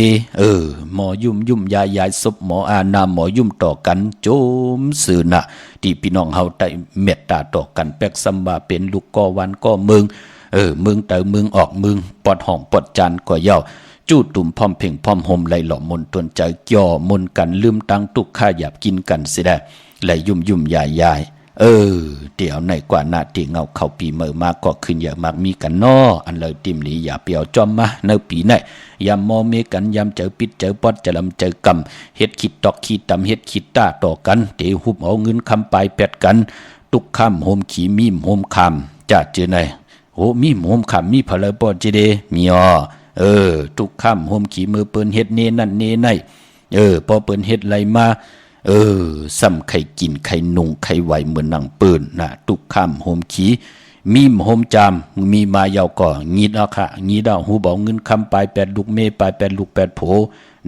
หมอยุ่มยายศพหมออานาหมอยุ่มต่อกันโจมสื่อน่ะที่พี่น้องเฮาไตเมตตาต่อกันแปกซัมบาเป็นลูกก็วันก็เมืองเมืองเตอเมืองออกเมืองปอดห้องปอดจานก็เย้าจู้ตุ่มพร้อมเพ่งพร้อมห่มไหลหล่อมนตวนใจย่อมนกันลืมตังตุกข้าหยาบกินกันสิได้ไหลยุ่มยายเดี๋ยวในกว่าหน้าที่เงาเข้าปีเมื่อมาก็ขึ้นอย่างมากมีกันน้ออันเลยติมหลีอย่าเปียวจอมมาในปีไหนยามมอเมกันยามเจอปิดเจอปอดจะลำเจอกำเฮ็ดคิดตอกขีดตำเฮ็ดคิดต้าต่อกันเตะหุบเอาเงินคำปลายแปดกันตุกข้ามโฮมขีมีมโฮมคำจะเจอไหนโหมีมโฮมคำมีเพลปอดเจเดมีทุกค่ำโฮมขี่มือเปิ้นเฮ็ดเนนั่นเนไนพอเปิ้นเฮ็ดไรมาซ้ำไข่กินไข่นุงไข่ไหวเหมือนหนังเปิ้นนะทุกค่ำโฮมขี่มีมโฮมจามมีมายาวก่องีดเอาค่ะงีดเอาหูเบาเงินคำปลาย8ลูกเมปลาย8ลูก8โผ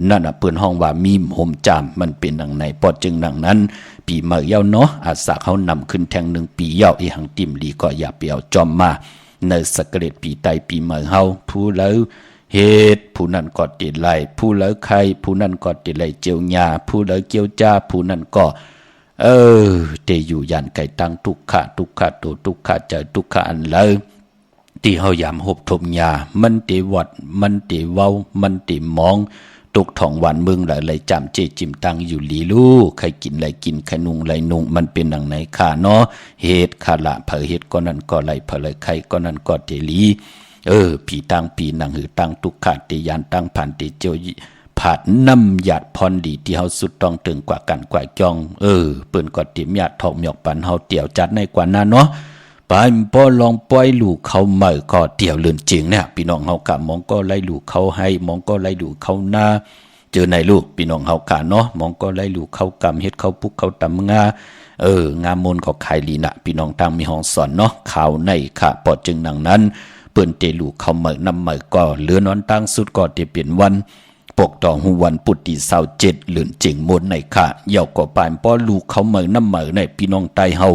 นั่นน่ะเปิ้นห้องว่ามีมโฮมจามมันเป็นดังไหนปอดจึงดังนั้นปีเมื่อยาวเนาะอาสาเขานำขึ้นแทง1ปียาวอีหังติ่มลีก็อย่าเปียวจอมมาในสักเกตปีไตปีเมื่อเฮาผู้แล้วเหตุผู้นั้นก็ติดไหลผู้แล้วใครผู้นั้นก็ติดไหลเจียวหญ้าผู้แล้วเกี่ยวจ้าผู้นั้นก็เตอยู่ยันไก่ตั้งทุกขะตัวทุกขะใจทุกขะอันเลยที่เฮายามหบทมหญ้ามันติวัดมันติเว้ามันติมองตุกถ่องหวานเมืองไหลจำเจจิมตังอยู่ลีลูใครกินไหลกินใครนุงไหลนุงมันเป็นดังไหนข้าเนาะเหตุขาละเผยเหตุก็นั้นก็ไหลเผยใครก็นั้นก็เตลีผีตังปีนังหือตังตุกขาติยานตังผ่านติเจียวผาดน้ำหยาดพรดีที่เฮาสุดต้องถึงกว่ากันกว่าจองเปิ้นก็ติมหยาดทองหยอกปันเฮาเตี่ยวจัดในกว่านั้นเนาะไปพอลองปล่อยลูกเขาเมื่อก็เตี่ยวเลื่อนจริงเนี่ยพี่น้องเฮากะมองก็ไล่ลูกเขาให้มองก็ไล่ลูกเขาหน้า เจอในลูกพี่น้องเฮากะเนาะมองก็ไล่ลูกเข้ากำเฮ็ดเข้าปุกเข้าตำงางามมนก็ขายลีนะพี่น้องทางมีห้องสอนเนาะข่าวในค่ะปอจึงนังนั้นเปิ้นเตลูกเข้าเหมือนำเหมือก็เหลือนอนตั้งสุดก็เตเปลี่ยนวันปกตองหูวันปุตติ27เลือนเจิงมนในค่ะเยาก็ปานป้อลูกเข้าเหมือนำเหมือในพี่น้องไตเฮา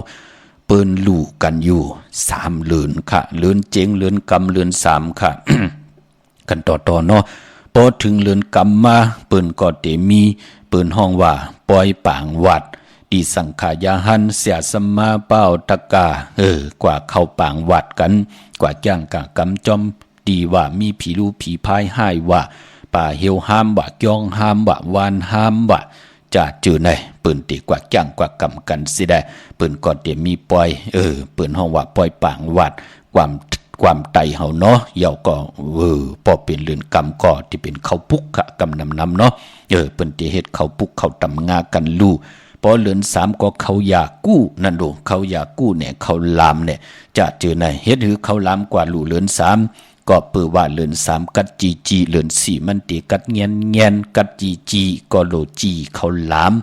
เปิ้นลูกกันอยู่3เลือนค่ะเลือนเจิงเลือนกำเลือน3ค่ะ กันต่อเนาะพอถึงเลือนกำมาเปิ้นก็เตมีเปิ้นห้องว่าปล่อยปางวัดดีสังขายาหันเสียสมาเป้าตะกากว่าเข้าปางวัดกันกว่าจ้างกะกำจอมดีว่ามีผีรูผีพายให้ว่าป่าเหี่ยวห้ามว่าย่องห้ามว่าวานห้ามว่าจะจือในปืนตีกว่าจ้างกว่ากำกันสิได้ปืนก็เดี๋ยวมีปล่อยปืนห้องว่าปล่อยปางวัดความไตเฮาเนาะเยาก็พอเป็นเรือนกำก็ที่เป็นเขาปุกขะกำนำเนาะเปิ้นที่เฮ็ดเขาปุกเขาตำงากันลู่พอเรือน3ก็เขาอยากกู้นั่นดูเขาอยากกู้เนี่ยเขาลามเนี่ยจะเจอในเฮ็ดหือเขาลามกว่าลู่เรือน3ก็เปื้อว่าเรือน3กัดจีเรือน4มันติกัดเงียนกัดจีก็โลจีเขาลาม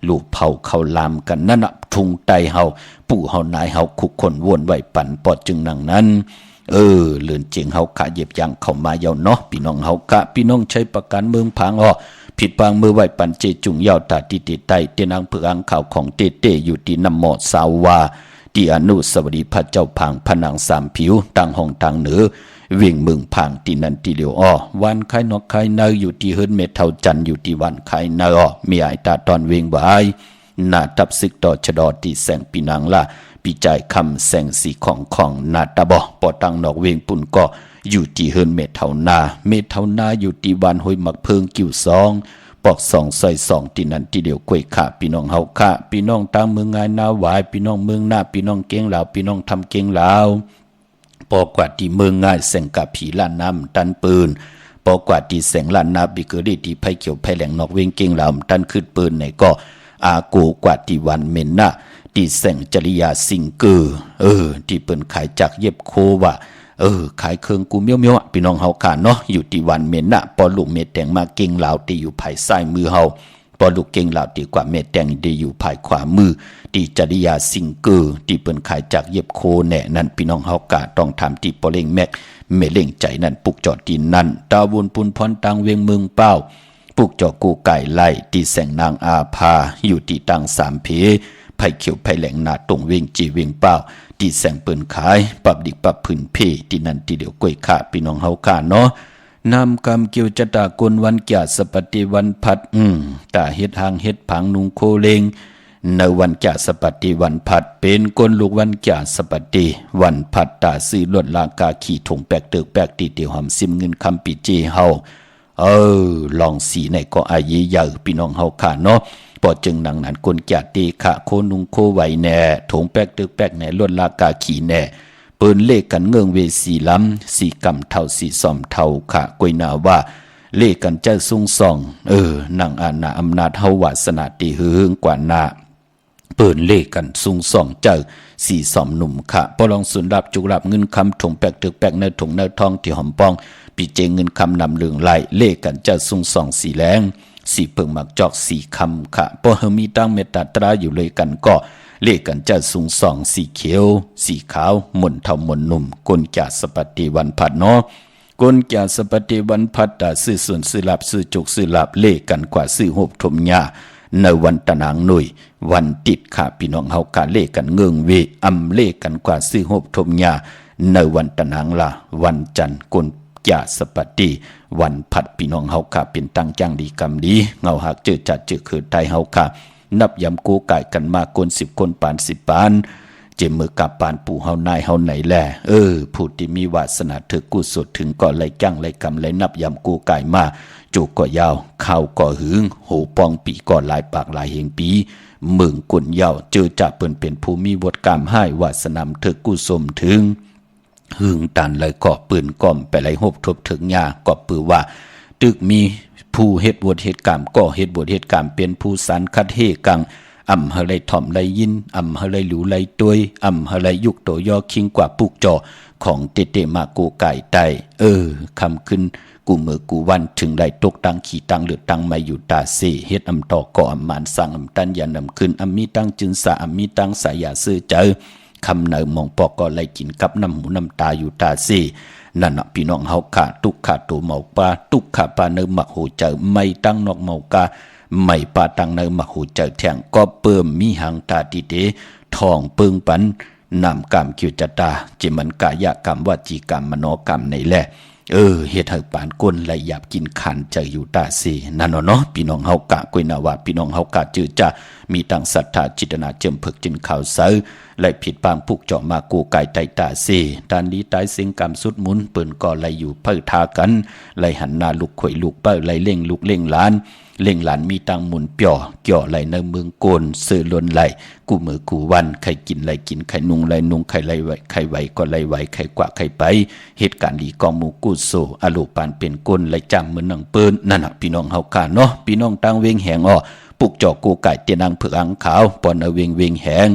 ลู่เผาเขาลามกันนั่นน่ะทุงไตเฮาปู่เฮานายเฮาคุกคนวนไว้ปั่นปอดจึงนังนั้นเลือนเจียงเฮากะเย็บยังเข้ามาเยาเนาะพี่น้องเฮากะพี่น้องใช้ประกันเมืองพังผิดพังมือไหวปันเจจุงเยาตาติไตเตนังเผืองข่าวของเตอยู่ที่น้ำหมอสาวาที่อนุสวรีพระเจ้าพังผนัง3ผิวต่างห้องต่างเหนือเวียงเมืองพังที่นันที่เดียววันไข่นกไข่เนยอยู่ที่เฮิรนเมทเท่าจันอยู่ที่วันไข่เนยมีไอตาตอนเวียงบายนาทับซึกต่อชะดอที่แสงปีนังละปีใจคำแสงสีของนาตาบอปอตังนอกเวียงปุ่นก็อยู่ที่เฮิรนเมทเท่านาอยู่ที่วันห้วยมักเพิงกิ่ว2ปอก2ซอย2ที่นั่นที่เดียวกล้วยขาพี่น้องเฮาค่ะพี่น้องตามเมืองงายนาหวายพี่น้องเมืองหน้าพี่น้องเก่งลาวพี่น้องทำเก่งลาวปอกว่าที่เมืองง่ายแสงกับผีล้านน้ำตันปืนปอกว่าที่แสงล้านนาบิเกอรี่ที่ไผเขียวไผแหลงนอกเวียงเก่งลาวตันขึ้นปืนไหนก็อากูกว่าที่วันเมนนะที่แสงจริยาสิงเกอที่เปิ้นขายจากเย็บโคว่าขายเครื่องกูเมียวพี่น้องเฮาค่ะเนาะอยู่ที่วันเมนนะปอลูกเม็ดแตงมาเก่งลาวที่อยู่ภายซ้ายมือเฮาปอลูกเก่งลาวที่กว่าเม็ดแตงที่อยู่ภายขวามือที่จริยาสิงเกอที่เปิ้นขายจากเย็บโคแน่นั่นพี่น้องเฮากะต้องถามที่ปอเล่งแม็กเมเล่งใจนั่นปุกจอดที่นั่นตาวนปุนพรตังเวียงเมืองเป้าปุกจอกูไก่ไล่ที่แสงนางอาภาอยู่ที่ตัง3เพไผ่เขียวไผ่แหลงนาตรงเวียงจีเวียงเป้าที่แสงเปิ้นขายปรับดิกปรับพื้นเพที่นั่นที่เดียวกล้วยขาพี่น้องเฮาค่ะเนาะนำกรรมเกี่ยวจตากลวันแก่สปฏิวันพัดตาเฮ็ดหางเฮ็ดผังนุงโคเลงในวันแก่สปฏิวันพัดเป็นกลลูกวันแก่สปฏิวันพัดตาซื้อลวดลางกาขี่ถงแปกเตึกแปกตีเตียวหำซิมเงินคำปีเจเฮาลองสีในก็อายีใหญ่พี่น้องเฮาค่ะเนาะปอจึงนังนั้นกลแก่ตีขะโคนุงโคไหวแน่ถงแปกตึกแปกแน่ลวดลางกาขี่แน่เปิ้นเลขกันเงืองเวสีล้ำสีกำเท่าสีซอมเท่าขะกวยนาว่าเลขกันใจซุงส่องนางอาณาอำนาจเฮาวาสนาติหึงกว่านาเปิ้นเลขกันซุงส่องเจ้าสีซอมหนุ่มขะปอลองสุนรับจุกรับเงินคำถงแปกตึกแปกในถงในทองที่หอมปองปีเจงเงินคำนำเลืองไหลเลขกันเจ้าซุงส่องสีแรงสีเปิงมักจอกสีคำขะปอเฮมีตั้งเมตตาตราอยู่เลยกันก็เลขกันจะสูงส่องสีเขียวสีขาวหม่นเท่าหม่นหนุ่มกลจ่าสปฏิวันพัดเนาะกลจ่าสปฏิวันพัดตาซื้อส่วนซื้อหลับซื้อจุกซื้อหลับเลขกันกว่าซื้อหบถมยาในวันตะนางหน่วยวันติดค่ะพี่น้องเฮากะเลขกันเงืองเวเลขกันกว่าซื้อหบถมยาในวันตะนางละวันจันทร์กลจ่าสปฏิวันพัดพี่น้องเฮากะเป็นตั้งจ้างดีกรรมดีเงาหักเจอจัดเจอคือไทยเฮากะนับยำกูไก่กันมากคน10คนปาน10ปานเจมือกับปานปู่เฮานายเฮาไหนแลผู้ที่มีวาสนาเถอกูสุดถึงก่อไล่จ้างไล่กำไล่นับยำกูไก่มาจูก่อยาวข้าวก่อหึงโหปองปีก่อลายปากลายเฮงปีเมืองกุนยาวเจอจ่าเปิ้นเป็นผู้มีวดกรรมให้วาสนำเถอกูสมถึงหึงตันเลยก่อปืนก้อมไปไล่หบทบถึงยาก่อปือว่าตึกมีผู้เฮ็ดบทเหตุการณ์ก็เฮ็ดบทเหตุการณ์เป็นผู้สันคัดเฮกังอำเฮาไลถ่อมไลยินอำเฮาไลหลูไลตวยอำเฮาไลยุกโตยอคิงกว่าปุกจอของเตมากูไก่ไตคำขึ้น กูมือกูวันถึงได้ตกตังขี่ตังเลือดตังไม่อยู่ตาเสเฮ็ดอำต่อก่ออำมานสั่งอำตันยานำขึ้นอำมีตังจึงสะอำมีตังสายาซื้อเจอคำเนอมองปอกก็ไล่กินกับน้ำหูน้ำตาอยู่ตาเสนั่นน่ะพี่น้องเฮาขาตุกขาตัวเมาปาตุกขาปาเนอมักหูเจอไม่ตั้งนอกเมากาไม่ปาตังเนอมักหูเจอแทงก็เปิ่มมีหางตาดีเดทองเปิงปันนำกรรมคิวจตาจิมันกายกรรมวจีกรรมมโนกรรมในแหละเฮ็ดให้ปานก้นไหลหยาบกินขันใจอยู่ตาสีนั่นเนาะพี่น้องเฮากะกวยนาวาพี่น้องเฮากะจือจะมีตั้งศรัทธาจิตนาเจิมเพิกจินข่าวเสอไหลผิดปางผูกเจาะมากูไก่ไตตาสีตานดีตายเสียงกรรมสุดหมุนเปิ้นก็ไหลอยู่เพิกทากันไหลหันหน้าลูกข่อยลูกเป้อไหลเล่งลูกเล่งหลานเล่งหลานมีตังหมุนเปียวเกี่ยวไหลในเมืองโกนซื้อล้นไหลกูมือกูวันใครกินไหลกินใครนุ่งไหลนุ่งใครไหลไหวใครไหวก็ไหลไหวใครกว่าใครไปเหตุการณ์ดีกองหมู่กูโซอโลปานเป็นก้นไหลจำเหมือนหนังเปิ้นนั่นน่ะพี่น้องเฮากาเนาะพี่น้องตั้งเวงแหงอ้อปลุกจอกกูไก่เตียนางเผือกอังขาวปอนเอาเวงแหง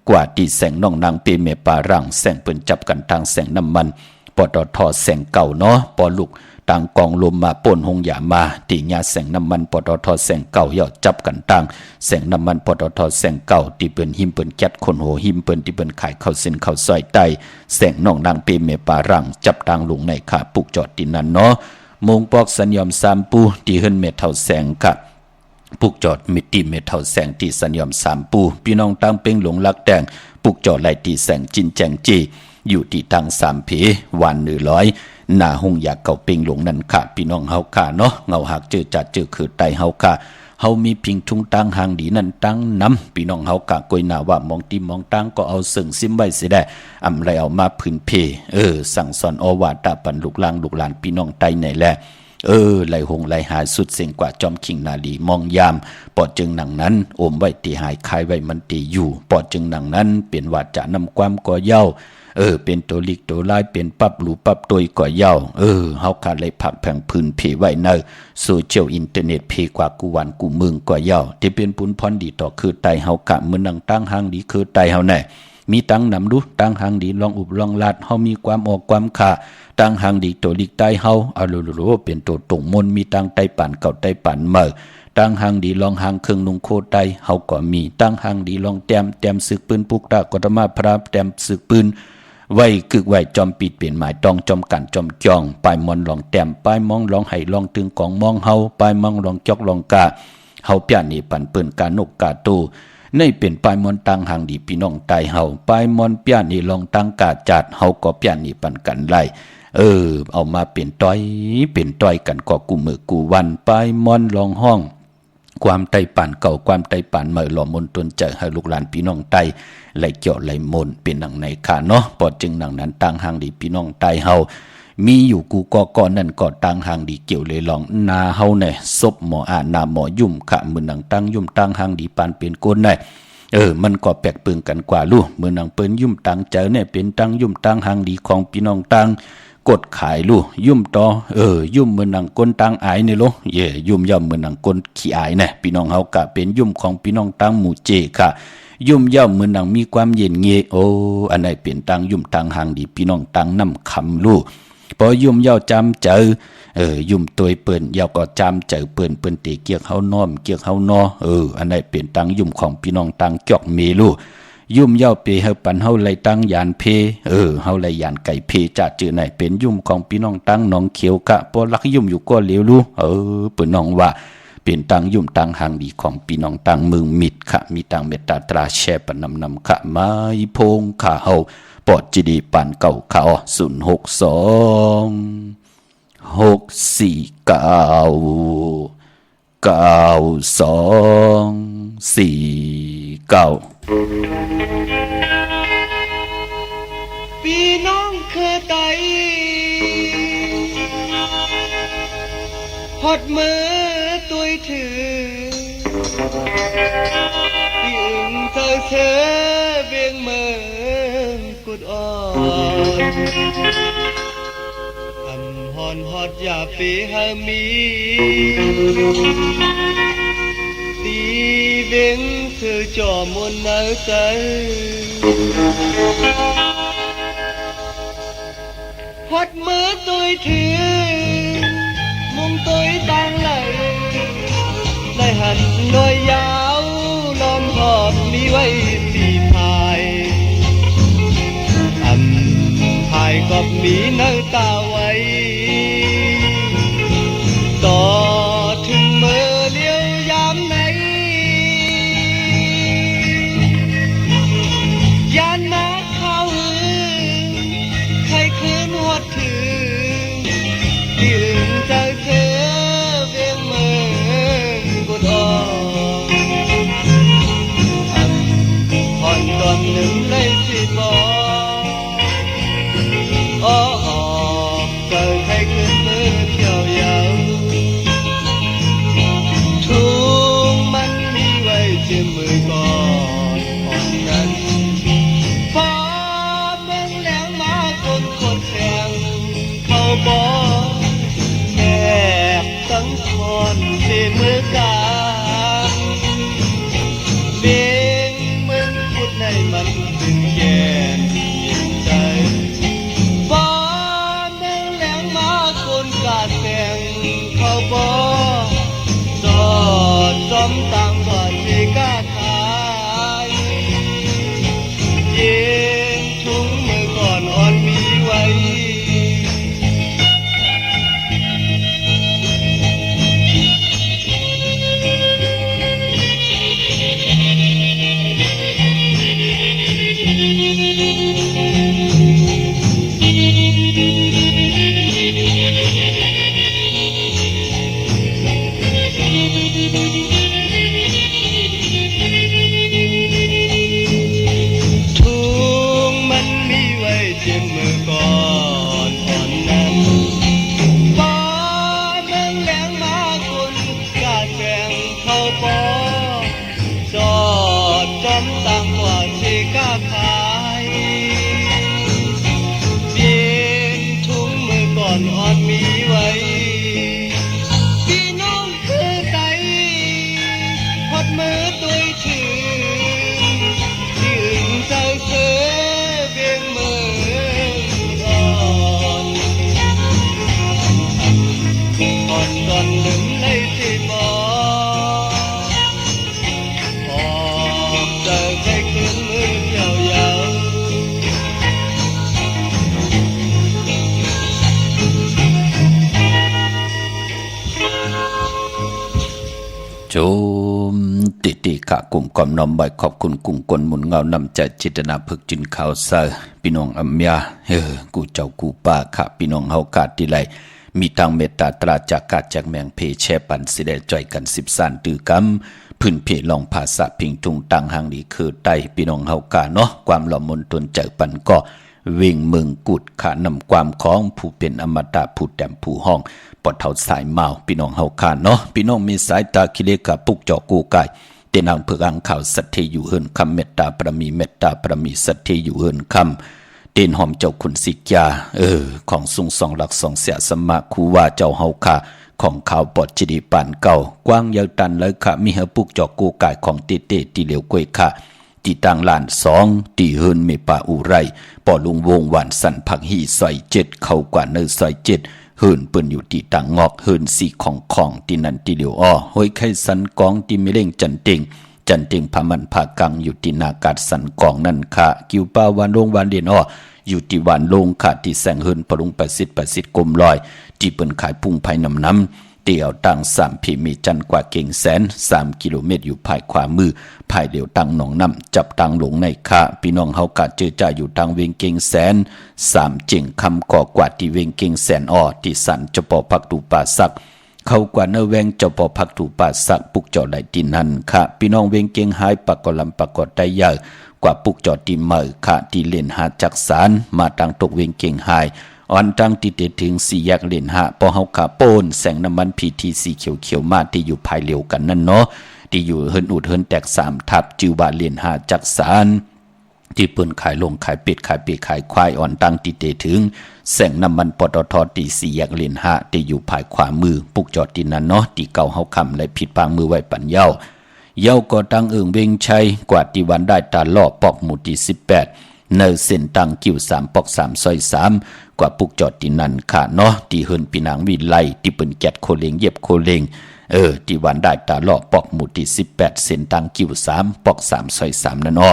กว่าที่แสงน้องนางเปเมปารังแสงเปิ้นจับกันทางแสงน้ำมันปอดทอแสงเก่าเนาะปอลูกต่างกองลมมาป่นหงยามาตีญาแสงน้ำมันปตทแสงเก่าย่อจับกันต่างแสงน้ำมันปตทแสงเก่าที่เปิ้นหิมเปิ้นแก๊ดคนโหหิมเปิ้นที่เปิ้นขายข้าวเส้นข้าวซอยไตแสงน้องนางเปเมปารังจับต่างลงในขาปุกจอดดินนั้นเนาะมงปอกสัญญอมสามปูที่เฮิรนเมเท่าแสงค่ะปุกจอดมิติเมเท่าแสงที่สัญญอมสามปูพี่น้องตั้งเป้งหลงลักแดงปุกจอดไหลที่แสงจินแจงจีอยู่ที่ทางสามเพวัน100หน้าหงอยากเก่าเป่งหลงนั่นค่ะพี่น้องเฮาค่ะเนาะเงาหักเจอจัดเจอคือไตเฮาค่ะเฮามีพิงทุงตังหางดีนั่นตังน้ำพี่น้องเฮากะกวยหน้าว่ามองตีมองตังก็เอาซึ่งซิมไว้สิได้อำไรเอามาพื้นเพสั่งสอนอวาตาปันลูกหลานพี่น้องไตไหนแหละไหลหงไหลหายสุดเสียงกว่าจอมคิงนาลีมองยามปอดจึงหนังนั้นโอมไว้ตีหายคายไว้มันตีอยู่ปอดจึงหนังนั้นเปลี่ยนวาจานำความก่อเย้าเป็นตัวลิกตัวลายเป็นปับหลูปับตัวก่อเย้าเฮาขาดเลยผักแผงพื้นเพไว้เนอโซเชียลอินเทอร์เน็ตเพกว่ากูวันกูเมืองก่อเย้าที่เป็นปุนพรดีต่อคือไตเฮากะมื้อนังตั้งหางดีคือไตเฮาแน่มีตังนำดูตั้งหางดีลองอุบลองลาดเฮามีความออกความขาตั้งหางดีตัวลิกไตเฮาเอาโลเป็นตัวตรงมนมีตังไตปั่นเก่าไตปั่นเมื่อตั้งหางดีลองหางเครื่องนุงโคไตเฮาก็มีตั้งหางดีลองแต้มสึกปืนปุกตากตมาพระแต้มสึกปืนไว้กึกไว้จอมปิดเปลี่ยนหมายต้องจอมกันจอมจ้องปลายมอนลองแต้มปลายมองลองไห้ลองตึงกองมองเฮาปลายมองลองจอกลองกะเฮาเปียนี่ปั่นเปิ้นกานกกาตูในเป็นปลายมอนตังหางดีพี่น้องตายเฮาปลายมอนเปียนี่ลองตังกาจัดเฮาก็เปียนี่ปั่นกันไล่เอามาเป็นต้อยกันก็กูมือกูวันปลายมอนลองห้องความไตปั่นเก่าความไตปั่นเมื่อหล่อมนตนเจอให้ลูกหลานพี่น้องไตไหลเกี่ยวไหลมนเป็นหนังในขาเนาะปอดจึงหนังนั้นต่างหางดีพี่น้องไตเฮามีอยู่กูก็นั่นก็ต่างหางดีเกี่ยวเลยลองนาเฮาเนี่ยซบหมอนาหมอยุ่มขะมือหนังตั้งยุ่มต่างหางดีปานเป็นก้นเนี่ยมันก็แปลกปึงกันกว่าลูกมือหนังเปิ้นยุ่มต่างเจอเนี่ยเป็นตั้งยุ่มต่างหางดีของพี่น้องต่างกดขายลูยุ่มต่อยุ่มมือหนังก้นตังอายนี่โลยุ่มย่อมมือหนังก้นขี้อายเนี่ยพี่น้องเฮากะเป็นยุ่มของพี่น้องตังหมู่เจค่ะยุ่มย่อมมือหนังมีความเย็นเงยอันไหนเปลี่ยนตังยุ่มตังหางดีพี่น้องตังน้ำคำลูพอยุ่มย่อจำเจอยุ่มตัวเปิ้นย่อก็จำเจอเปิ้นตีเกียกเฮาน้อมเกียกเฮานออันไหนเปลี่ยนตังยุ่มของพี่น้องตังจอกเมลูยุ่มเย้าเปเฮาปันเฮาไหลตั้งยานเพเฮาไหลยานไก่เพจะจือไหนเป็นยุ่มของพี่น้องตั้งน้องเขียวกะปอลักยุ่มอยู่ก็เหลียวรู้เปิ้นน้องว่าเป็นตังยุ่มตังหางดีของพี่น้องตังเมืองมิดค่ะมีตังเมตตาตราแช่ปนำค่ะไม้พงค่ะเฮาปอดจีดีปันเก่าค่ะพี่น้องเคยไตหดมือตุยถือพี่อึงเธอเชเบียงเมืองกุดอ่อนทำฮอนฮอดอย่าปีหามีตีเบียงเธอจ่อมนเนื้อใจหดมือตุยถือ งtối tan lệ lại hẳn đôi giáo lom hòm mi quay xì phai phai gọp mi nơi ta quayต่อถึงมือเลี้ยวยามไหนยานมาเข้าหือใครคืนหดถึงที่อื่นเจอเธอเวียงเมืองกุดอ่อนผ่อนตอนหนึ่งเลยสิบอกอ๋อเจอใครคืนมือเที่ยวยาวมือก่อนอ่อนนั้นพอเมืองแหลงมาคนกดแสงเขาบอกแอบตั้งคอนที่มือกลางเบียงมึงพูดในมันถึงแก่ยิ่งใจพอเมืองแหลงมาคนกาแสงเขาบอกสอดจอมต่างก่อนที่กาขายเย็นทุ่งมือก่อนอ่อนมีไว้โจมติขะกลุ่มกอมน้อมใบขอบคุณกุ้งกลหมุนเงานำใจจิตนาพึกจินข่าวเซอพี่น้องอัมยากูเจ้ากูป้าขะพี่น้องเฮากาดที่ไรมีทางเมตตาตราจากกาดจากแมงเพแช่ปันสิได้จ่อยกัน10 สานตือกำพื้นเพลองภาษาพิงทุงตังหางนี้คือไตพี่น้องเฮากาเนาะความหล่อมนตนเจอปันก็เว่งเมืองกุดขานำความของผู้เป็นอมตะผู้แต้มผู้ห้องปอดเท่าสายเมาพี่น้องเฮาคาเนาะพี่น้องมีสายตาคิเลกะปุกจอกูกายเตนางเพื่ออังข่าวสัตเทอยู่เฮินคำเมตตาประมีเมตตาประมีสัตเทอยู่เฮินคำเตนหอมเจ้าคุณสิกยาของสุงสองหลักสองเสียสมะคูว่าเจ้าเฮาคาของข่าวปอดจิดีปานเก่ากว้างยาวตันเลยค่ะมีเฮปุกจอกูกายของเตเตตีเหลียวกวยค่ะตีต่างลาน2ตีเฮินเมปาอุไรปอลุงวงหวานสันผักหีซอย7เข้ากว่าเนอซอย7เฮินเปิ้นอยู่ที่ต่างงอกเฮินสีของตีนันตีเหลียวอ้อห้อยไข่สันกองตีมิเล่งจันเต็งพามันพากังอยู่ที่นากาศสันกองนั่นค่ะกิวปาวันลงวันเด่นอ้ออยู่ที่วันลงค่ะที่แสงเฮินปรุงประสิทธิ์กลมลอยที่เปิ้นขายพุ่งภายน้ำเตี่ยวตัง3พีมีจันกว่าเก่งแสน3 กิโลเมตรอยู่ภายขวามือภายเดียวตังหนองน้ำจับตังหลงในค่ะพี่น้องเฮากะเจอจ่าอยู่ตังเวงเก่งแสน3เจิงคำก่อกว่าที่เวงเก่งแสนอ้อที่สันจะปอพักตูป่าสักเข้ากว่าเนแวงจะปอพักตูป่าสักปุกจอได้ที่นั่นค่ะพี่น้องเวงเก่งหายปากกลำปากกอได้ยากกว่าปุกจอที่เมอค่ะที่เล่นหาจักสารมาตังตกเวงเก่งหายอ่อนตั้งติดถึง4 แยกเลนหะปอเฮาขาโปนแสงน้ำมันพีทีสีเขียวมาที่อยู่ภายเร็วกันนั่นเนาะที่อยู่เฮินอุดเฮินแตก3 ทับจือบาเลนหะจักสารที่เปิ้นขายลงขายเป็ดขายควายอ่อนตั้งติดถึงแสงน้ำมันปตทที่4 แยกเลนหะที่อยู่ภายขวามือปุกจอดที่นั่นเนาะที่เก่าเฮาคำและผิดปางมือไว้ปันเย้าก็ตั้งเอิงเวงชัยกว่าที่วันได้ตาล่อปอกหมู่ที่18 ในเส้นตังกิ่ว3ปอก3ซอย3กว่าปุกจอดที่นั่นค่ะเนาะที่เฮินปีนางวิไลที่เปิ้นแกดโคเลงเย็บโคเลงที่วันได้ตาลอปอกหมู่ที่18เส้นตังกิ่ว3ปอก3ซอย3นั่นอ้อ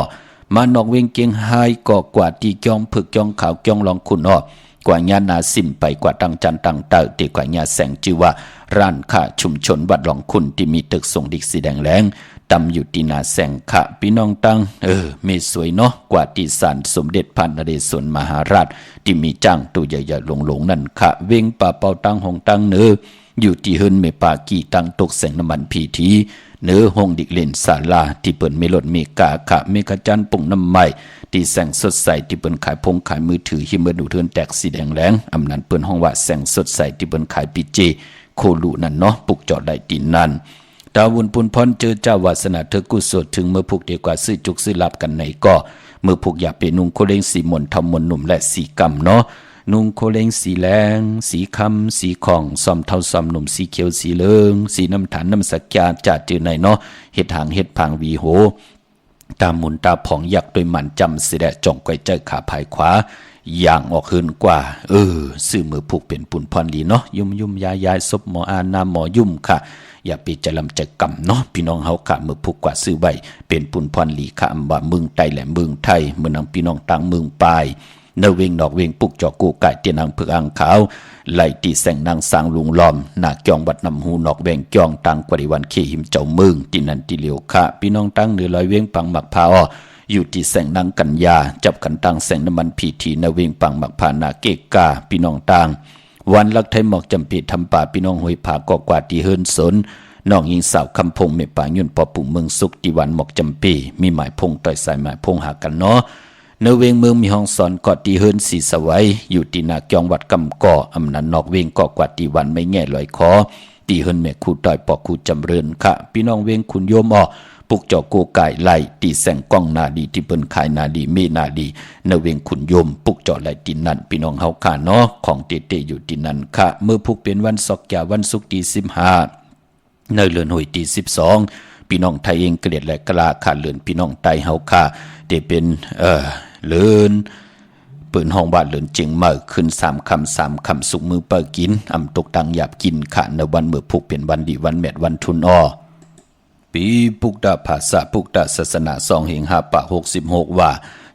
มานอกเวงเกียงไฮก็กว่าที่จ้องผึกจ้องขาวจ้องลองคุณอ้อกว่าญานาสิมไปกว่าตังจันตังเตอตีกว่าญาแสงจือว่าร้านค้าชุมชนวัดหลองคุณที่มีตึกส่งดิกสีแดงแรงตำอยู่ที่นาแสงค่ะพี่น้องตังไม่สวยเนาะกว่าที่ศาลสมเด็จพระนเรศวรมหาราชที่มีจ้างตัวใหญ่ๆหลงๆนั่นค่ะเวงป่าเป่าตังหงตังเนออยู่ที่เฮินเมปากีตังตกแสงน้ำมันพีทีเนื้อห้องดิกเลนศาลาที่เปิดเมลดเมกาค่ะเมกาจันปุ่งน้ำใหม่ที่แสงสดใสที่เปิดขายพงขายมือถือหิมเบดูเทือนแตกสีแดงแรงอำนั้นเปิดห้องว่าแสงสดใสที่เปิดขายปีเจโคลูนั่นเนาะปุกจอดได้ตีนั่นดาวุนปุนพรเจอเจ้าวาสนาเธอกุศลถึงเมื่อผูกเดียวกว่าซื้อจุกซื้อลับกันในก็เมื่อผูกอยากเป็นนุ่งโคเลงสีมนทำมนหนุ่มและสีกำเนาะนุ่งโคเลงสีแรงสีคำสีของซอมเท่าซอมหนุ่มสีเขียวสีเหลืองสีน้ำฐานน้ำสักยาจัดจือในเนาะเห็ดหางเห็ดผางวีโหตาหมุนตาผ่องอยากโดยมันจำเสียจ่องไกวใจขาภายขวาอย่างออกหืนกว่าซื้อมือผูกเป็นปุ่นพรลีเนาะยุ่มยายซบหมออานาหมอยุ่มค่ะอย่าไปใจลำใจกำเนาะพี่น้องเฮาค่ะมือผูกกว่าซื้อใบเป็นปุ่นพรลีค่ะว่าเมืองไทยและเมืองไทยเมื่อนางพี่น้องต่างเมืองปลายเนเวงนอกเวงปุกจอกูไก่เตียนางเผือกอ่างขาวไหลตีแสงนางสางลุงล้อมหน้าจองวัดนำหูนอกเวงจองตังกวดิวันเคหิมเจ้าเมืองที่นั่นที่เหลียวค่ะพี่น้องตั้งเหนือลอยเวงปังหมักพาอ้ออยู่ที่แสงนางกัญญาจับกันตั้งแสงน้ำมันพีทีนเวงปังหมักพานาเกกาพี่น้องต่างวันลักไทยหมอกจำปีทำป่าพี่น้องหวยผากอกว่าที่เฮิรนสนน้องยิงสาวคำพงเมป่ายุ่นปอปุ่งเมืองสุขที่วันหมอกจำปีมีหมายพงต่อยสายหมายพงหากันเนาะเนเวงเมืองมีห้องสอนกอดตีเฮินสีสวัยอยู่ตีนาเกียงวัดกำก่ออำนันนอกเวงก่อกว่าตีวันไม่แง่ลอยคอตีเฮินแม่คู่ต่อยปอกคู่จำเริญค่ะพี่น้องเวงคุณโยมปุกจอโกไก่ไหลตีแสงกล้องนาดีที่เปิ้นขายนาดีเมนาดีเนเวงคุณโยมปุกจอไหลตีนั่นพี่น้องเฮาค่ะเนาะของเตอยู่ตีนั่นค่ะเมื่อพุกเป็นวันศกยาวันศุกร์ที่15ในเรือนหวยที่12พี่น้องไทยเองเกลียดและกล้าค่ะเรือนพี่น้องไทยเฮาค่ะได้เป็นเลินเปิดห้องบ้านเลินเจียงเมื่อขึ้น3 คำสุกมือเปิดกินอำตกตังหยาบกินค่ะในวันเมื่อผูกเป็นวันดีวันแมดวันทุนปีปุกดาภาษาปุกดาศาสนา2 เหง5 ปาก66ว่า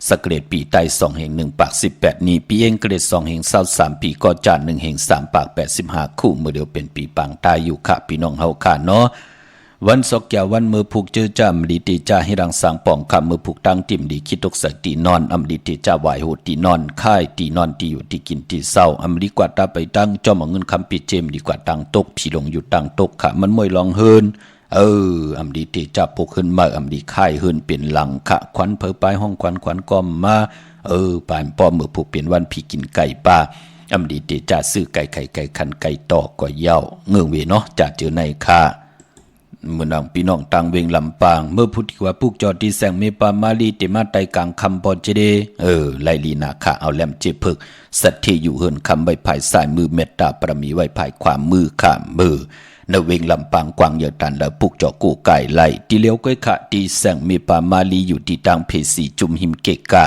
สเกรดปีไต2 เหง1 ปาก18นี้ปีเองเกรด2 เหง23ปีก็จาน1 เหง3 ปาก85คู่เมื่อเดียวเป็นปีปางตายอยู่ค่ะพี่น้องเฮาค่ะเนาะวันศกยาวันมือผูกเจอจามดีตีจ้าให้รังสางป่องคำมือผูกตั้งติ่มดีคิดตกใส่ตีนอนอำดีตีจ้าไหวโหตีนอนค่ายตีนอนตีอยู่ตีกินตีเศร้าอำดีกว่าตาไปตั้งจอมเอาเงินคำปิดเจมดีกว่าตั้งตกผีลงอยู่ตั้งตกค่ะมันมวยลองเฮินอำดีตีจ้าปกขึ้นมาอำดีค่ายเฮินเป็นหลังค่ะควันเพอไปห้องควันก้อมมาปานป้อมมือผูกเปลี่ยนวันผีกินไก่ป้าอำดีตีจ้าซื้อไก่คันไก่ต่อก็เย้าเงื่องเวเนาะจะเจอในค่ะเมื่อนางพี่น้องต่างเวงลำปางเมื่อพุทธิว่าปุกจอดที่แสงเมปามาลีเตมาไตกลางคำปอเจเดไลลีนาค่ะเอาแหลมเจพึกสัตที่อยู่เฮินคำใบภายซ้ายมือเมตตาประมีไว้ภายขวามือข้ามมือในเวงลำปางกวางเยตันแล้วปุกจอกูไก่ไล่ที่เลี้ยวก้อยขะที่แสงเมปามาลีอยู่ที่ตังเพสีจุมหิมเกกา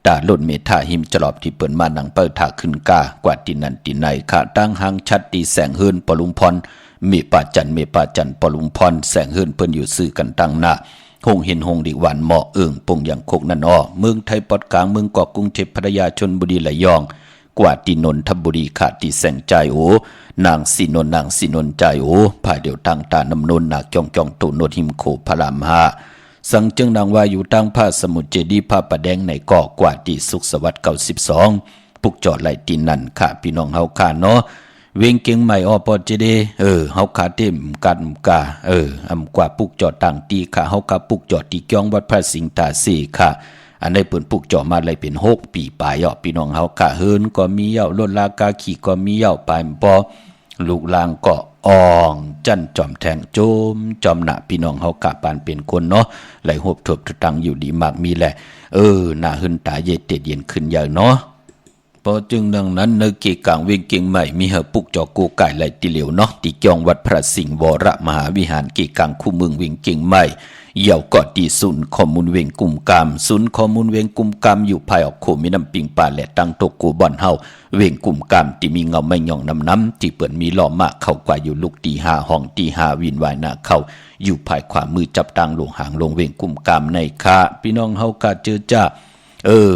ตาล่นเมธาหิมจลอบที่เปิดมาหนังเปิดถาขึ้นกากว่าที่นั่นที่ไหนค่ะตั้งหางชัดที่แสงเฮินปลุมพรมีป่าจันปลุมพรแสงเฮินเพิ่นอยู่ซื้อกันตั้งหน้าหงเห็นหงดิหวานเหมาะปงอย่างโคกนั่นเมืองไทยปอดกลางเมืองเกาะกรุงเทพพัทยาชลบุรีระยองกว่าที่นนทบุรีขาดที่แสงใจนางสีนนใจภายเดียวตั้งตาน้ำนนนาจองตูโนหิมโคพระรามสังจึงนางว่าอยู่ตั้งผ้าสมุทรเจดีผ้าประแดงในเกาะกว่าที่สุขสวัสดิ์92ปุกจอดไหลตีนั่นค่ะพี่น้องเฮาค่ะเนาะเวงเก่งใหม่ปอเจเดเฮาขาเต็มกันกาอำกว่าปุกจอดต่างตีค่ะเฮากะปุกจอดที่เกียงวัดพระสิงห์ตาสีค่ะอันได้เปิ้นปุกจอมาเลยเป็น6 ปีปลายพี่น้องเฮาค่ะเฮินก็มีเหย้าล้นลากาขี่ก็มีเหย้าปลายปอลูกลางก็อ่องจันจอมแทงโจมจอมหน้าพี่น้องเฮากะปานเป็นคนเนาะไหลหบทบตังอยู่ดีมากมีแหละหน้าหึนตาเยเตเย็นขึ้นใหญ่เนาะพอจึงดังนั้นในเกกลางเวงเก่งใหม่มีปุกจอกูไก่ไหลติเหลียวเนาะที่จองวัดพระสิงห์วรมหาวิหารเกกลางคู่เมืองเวงเก่งใหม่ เหย่าก็ดีศูนย์ข้อมูลเวงกลุ่มกามศูนย์ข้อมูลเวงกลุ่มกามอยู่ภายออกโคมีน้ำปิงป่าและตั้งตกกูบ่อนเฮาเวงกลุ่มกามที่มีเงาไม่ย่องน้ำที่เปิดมีล้อมากเข้ากว่าอยู่ลูกตี5ห้องตี5วินวายหน้าเข้าอยู่ภายขวามือจับตังลงหางลงเวงกลุ่มกามในค่าพี่น้องเฮากะเจอจ้า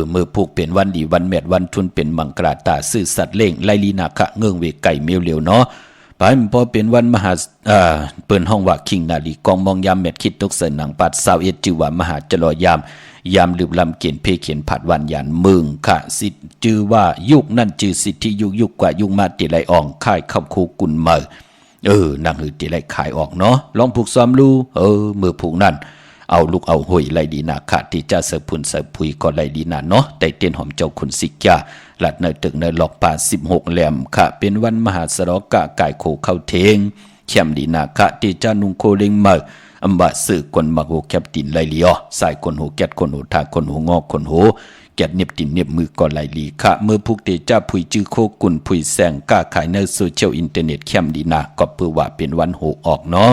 เมื่อผูกเป็นวันดีวันแมดวันทุนเป็นมังกราตาซื่อสัตว์เล่งไลลีนาคะเงื่องเวไก่เมียวเหลียวเนาะไปพอเป็นวันมหาเปิ้นห้องว่าคิงนาลีกองมองยามแมดคิดตกเสนหนังปัด21จือว่ามหาจลอยามลืมลำเกียนเพเขียนผัดวันยานเมืองค่ะสิจือว่ายุคนั่นจือสิทธิยุคกว่ายุคมาติไหลอ่องค่ายคำคูกุลเมอนางหือติไหลขายออกเนาะลองผูกซ้อมรูมือผูกนั่นเอาลูกเอาหอยไลดีนาค่ะที่จะเสือพุนเสือพุยก็ไลดีนาเนาะแต่เตียนหอมเจ้าคุณสิกาหลัดเนยตึกเนยหลอกป่า16แหลมค่ะเป็นวันมหาสรกะไก่โคเข้าเทงเข้มดีนาค่ะที่จะนุงโคเล็งเมออัมบะสื่อคนมักโหแคบตินไลลีอ๋อสายคนหูแกดคนหูทาคนหูงอกคนหูแกดเน็บตินเน็บมือก่อนไลลีค่ะเมื่อพุกเตจ้าพุยจื้อโคกุนพุยแสงก้าขายในโซเชียลอินเทอร์เน็ตเข้มดีนาก็เพื่อว่าเป็นวันโหออกเนาะ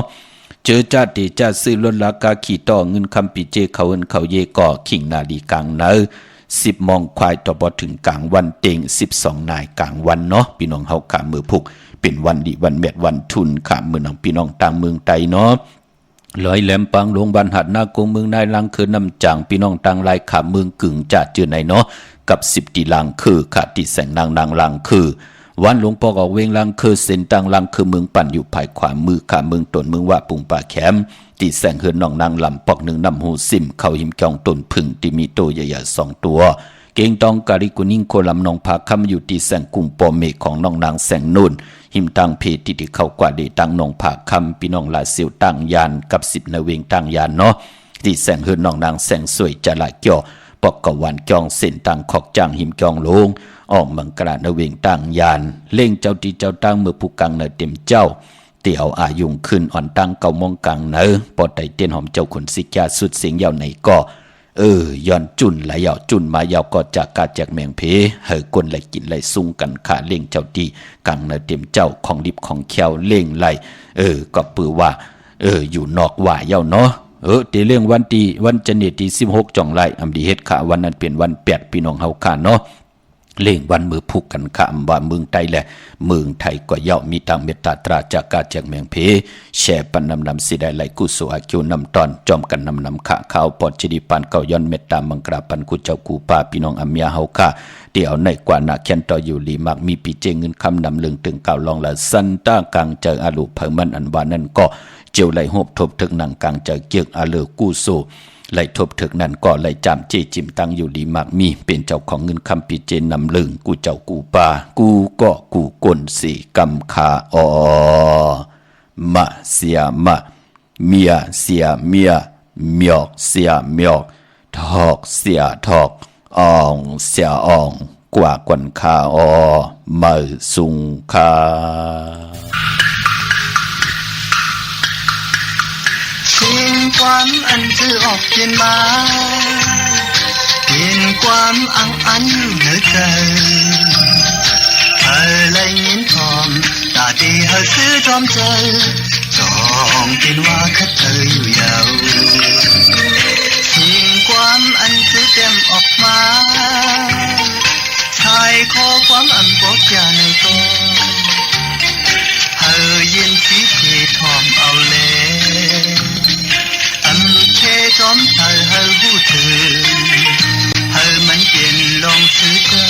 เจอจ้าเตจ้าซื้อล้นลากาขี่ต่อเงินคำปีเจเขาเอินเขาเยก่อขิงนาดีกลางเนอ10 มองควายต่อบอถึงกลางวันเต็ง12 นายกลางวันเนาะพี่น้องเฮาขามือพุกเป็นวันดีวันเม็ดวันทุนขามือน้องพี่น้องต่างเมืองไตเนาะลอยแหลมปังลงบันหัดหน้ากงเมืองนายลังคือน้ำจางพี่น้องต่างลายขาเมืองกึ่งจ่าเจือในเนาะกับ10 ตีลังคือขาติแสงนางลังคือวันหลวงพ่อออกเวงลังคือเส้นต่างลังคือเมืองปั่นอยู่ภายขวามือขาเมืองตนเมืองว่าปุงป่าแคมตีแสงเฮือนน้องนางลำปอกหนึ่งนำหูซิมเข้าหิมจองต้นพึ่งที่มีโตใหญ่ๆ2 ตัวเก่งตองกาลิกุนิ่งโคลำนองพาคำอยู่ที่แสงกุ่มปอเมฆของน้องนางแสงนุ่นหิมตังเพที่เข้ากว่าดีตังนองพาคำพี่น้องลาเสียวตังยานกับ10 นาเวงตังยานเนาะที่แสงเฮือนน้องนางแสงสวยจะละเกี่ยวปอกกะวันจองเส้นตังขอกจางหิมจองลงออกมังกรานาเวงตังยานเล่งเจ้าที่เจ้าตังเมื่อผู้กังเนเต็มเจ้าเตี่ยวอายุงขึ้นอ่อนตั้งเก่ามองกังเนปอดไตเตียนหอมเจ้าขนสิกาสุดเสียงยาวในก็ย้อนจุนไหลยาวจุนมายาวก็จากกาจากแมงเพเฮกลไหลกินไหลซุ่งกันขาเล่งเจ้าตีกังเนเต็มเจ้าของดิบของแควเล่งไหลก็ปือว่าอยู่นอกว่าเย้าเนาะตีเรื่องวันจันทร์ที่16จ่องไรอำดีเฮ็ดขาวันนั้นเป็นวัน8พี่น้องเฮาขาเนาะเล่งวันมือผูกกันขามว่าเมืองไทยแหละเมืองไทยก็ย่อมมีตังเมตตาตราจากกาจากแมงเพแช่ปันนำสิได้ไหลกุศลอาคิวนำตอนจอมกันนำขะข้าวปอดจดีปันเก่าย้อนเมตตามังกราปันกุเจ้ากูป้าพี่น้องอัมยาเฮาค่ะเดี๋ยวในกว่านาเขียนต่ออยู่ลีมักมีปีเจเงินคำนำลึงถึงเก่าลองละสันต้ากลางเจออาลูเพิ่มันอันวานั่นก็เจียวไหลหบทบถึงหนังกลางเจอเกียกอาเลอกูโซไหลทบถึกนั่นก็ไหลจำเจจิมตั้งอยู่ดีมากมีเป็นเจ้าของเงินคำปีเจนนำลึงกูเจ้ากูป่ากูก็กูกลสีกำคามาเสียมาเมียเสียเมียเมียกเสียเมียกทอกเสียทอกอ่องเสียอ่องกว่ากวนคามาสุงคาความอันคือออกเขียนมาเปลี่ยนความอันเหนือเกินเธอเลยยินทอมตาดีเธอซื้อจอมเจอจองเป็นว่าคัดเธออยู่ยาวสิ่งความอันคือเต็มออกมาชายขอความอันบอกอย่าในตัวเธอยินสีเขทอมเอาเลยจอมเธอเฮาหูเธอเฮามันเปลี่ยนลงซื้อเจอ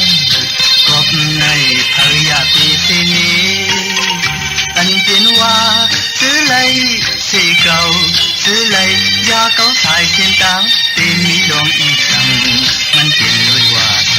กบในเธออยากปีสีนี้อันเป็นว่าซื้อเลยสีเก่าซื้อเลยยาเก่าสายเชียนตังเป็นมีลงอีกครั้งมันเปลี่ยนด้วยว่าใจ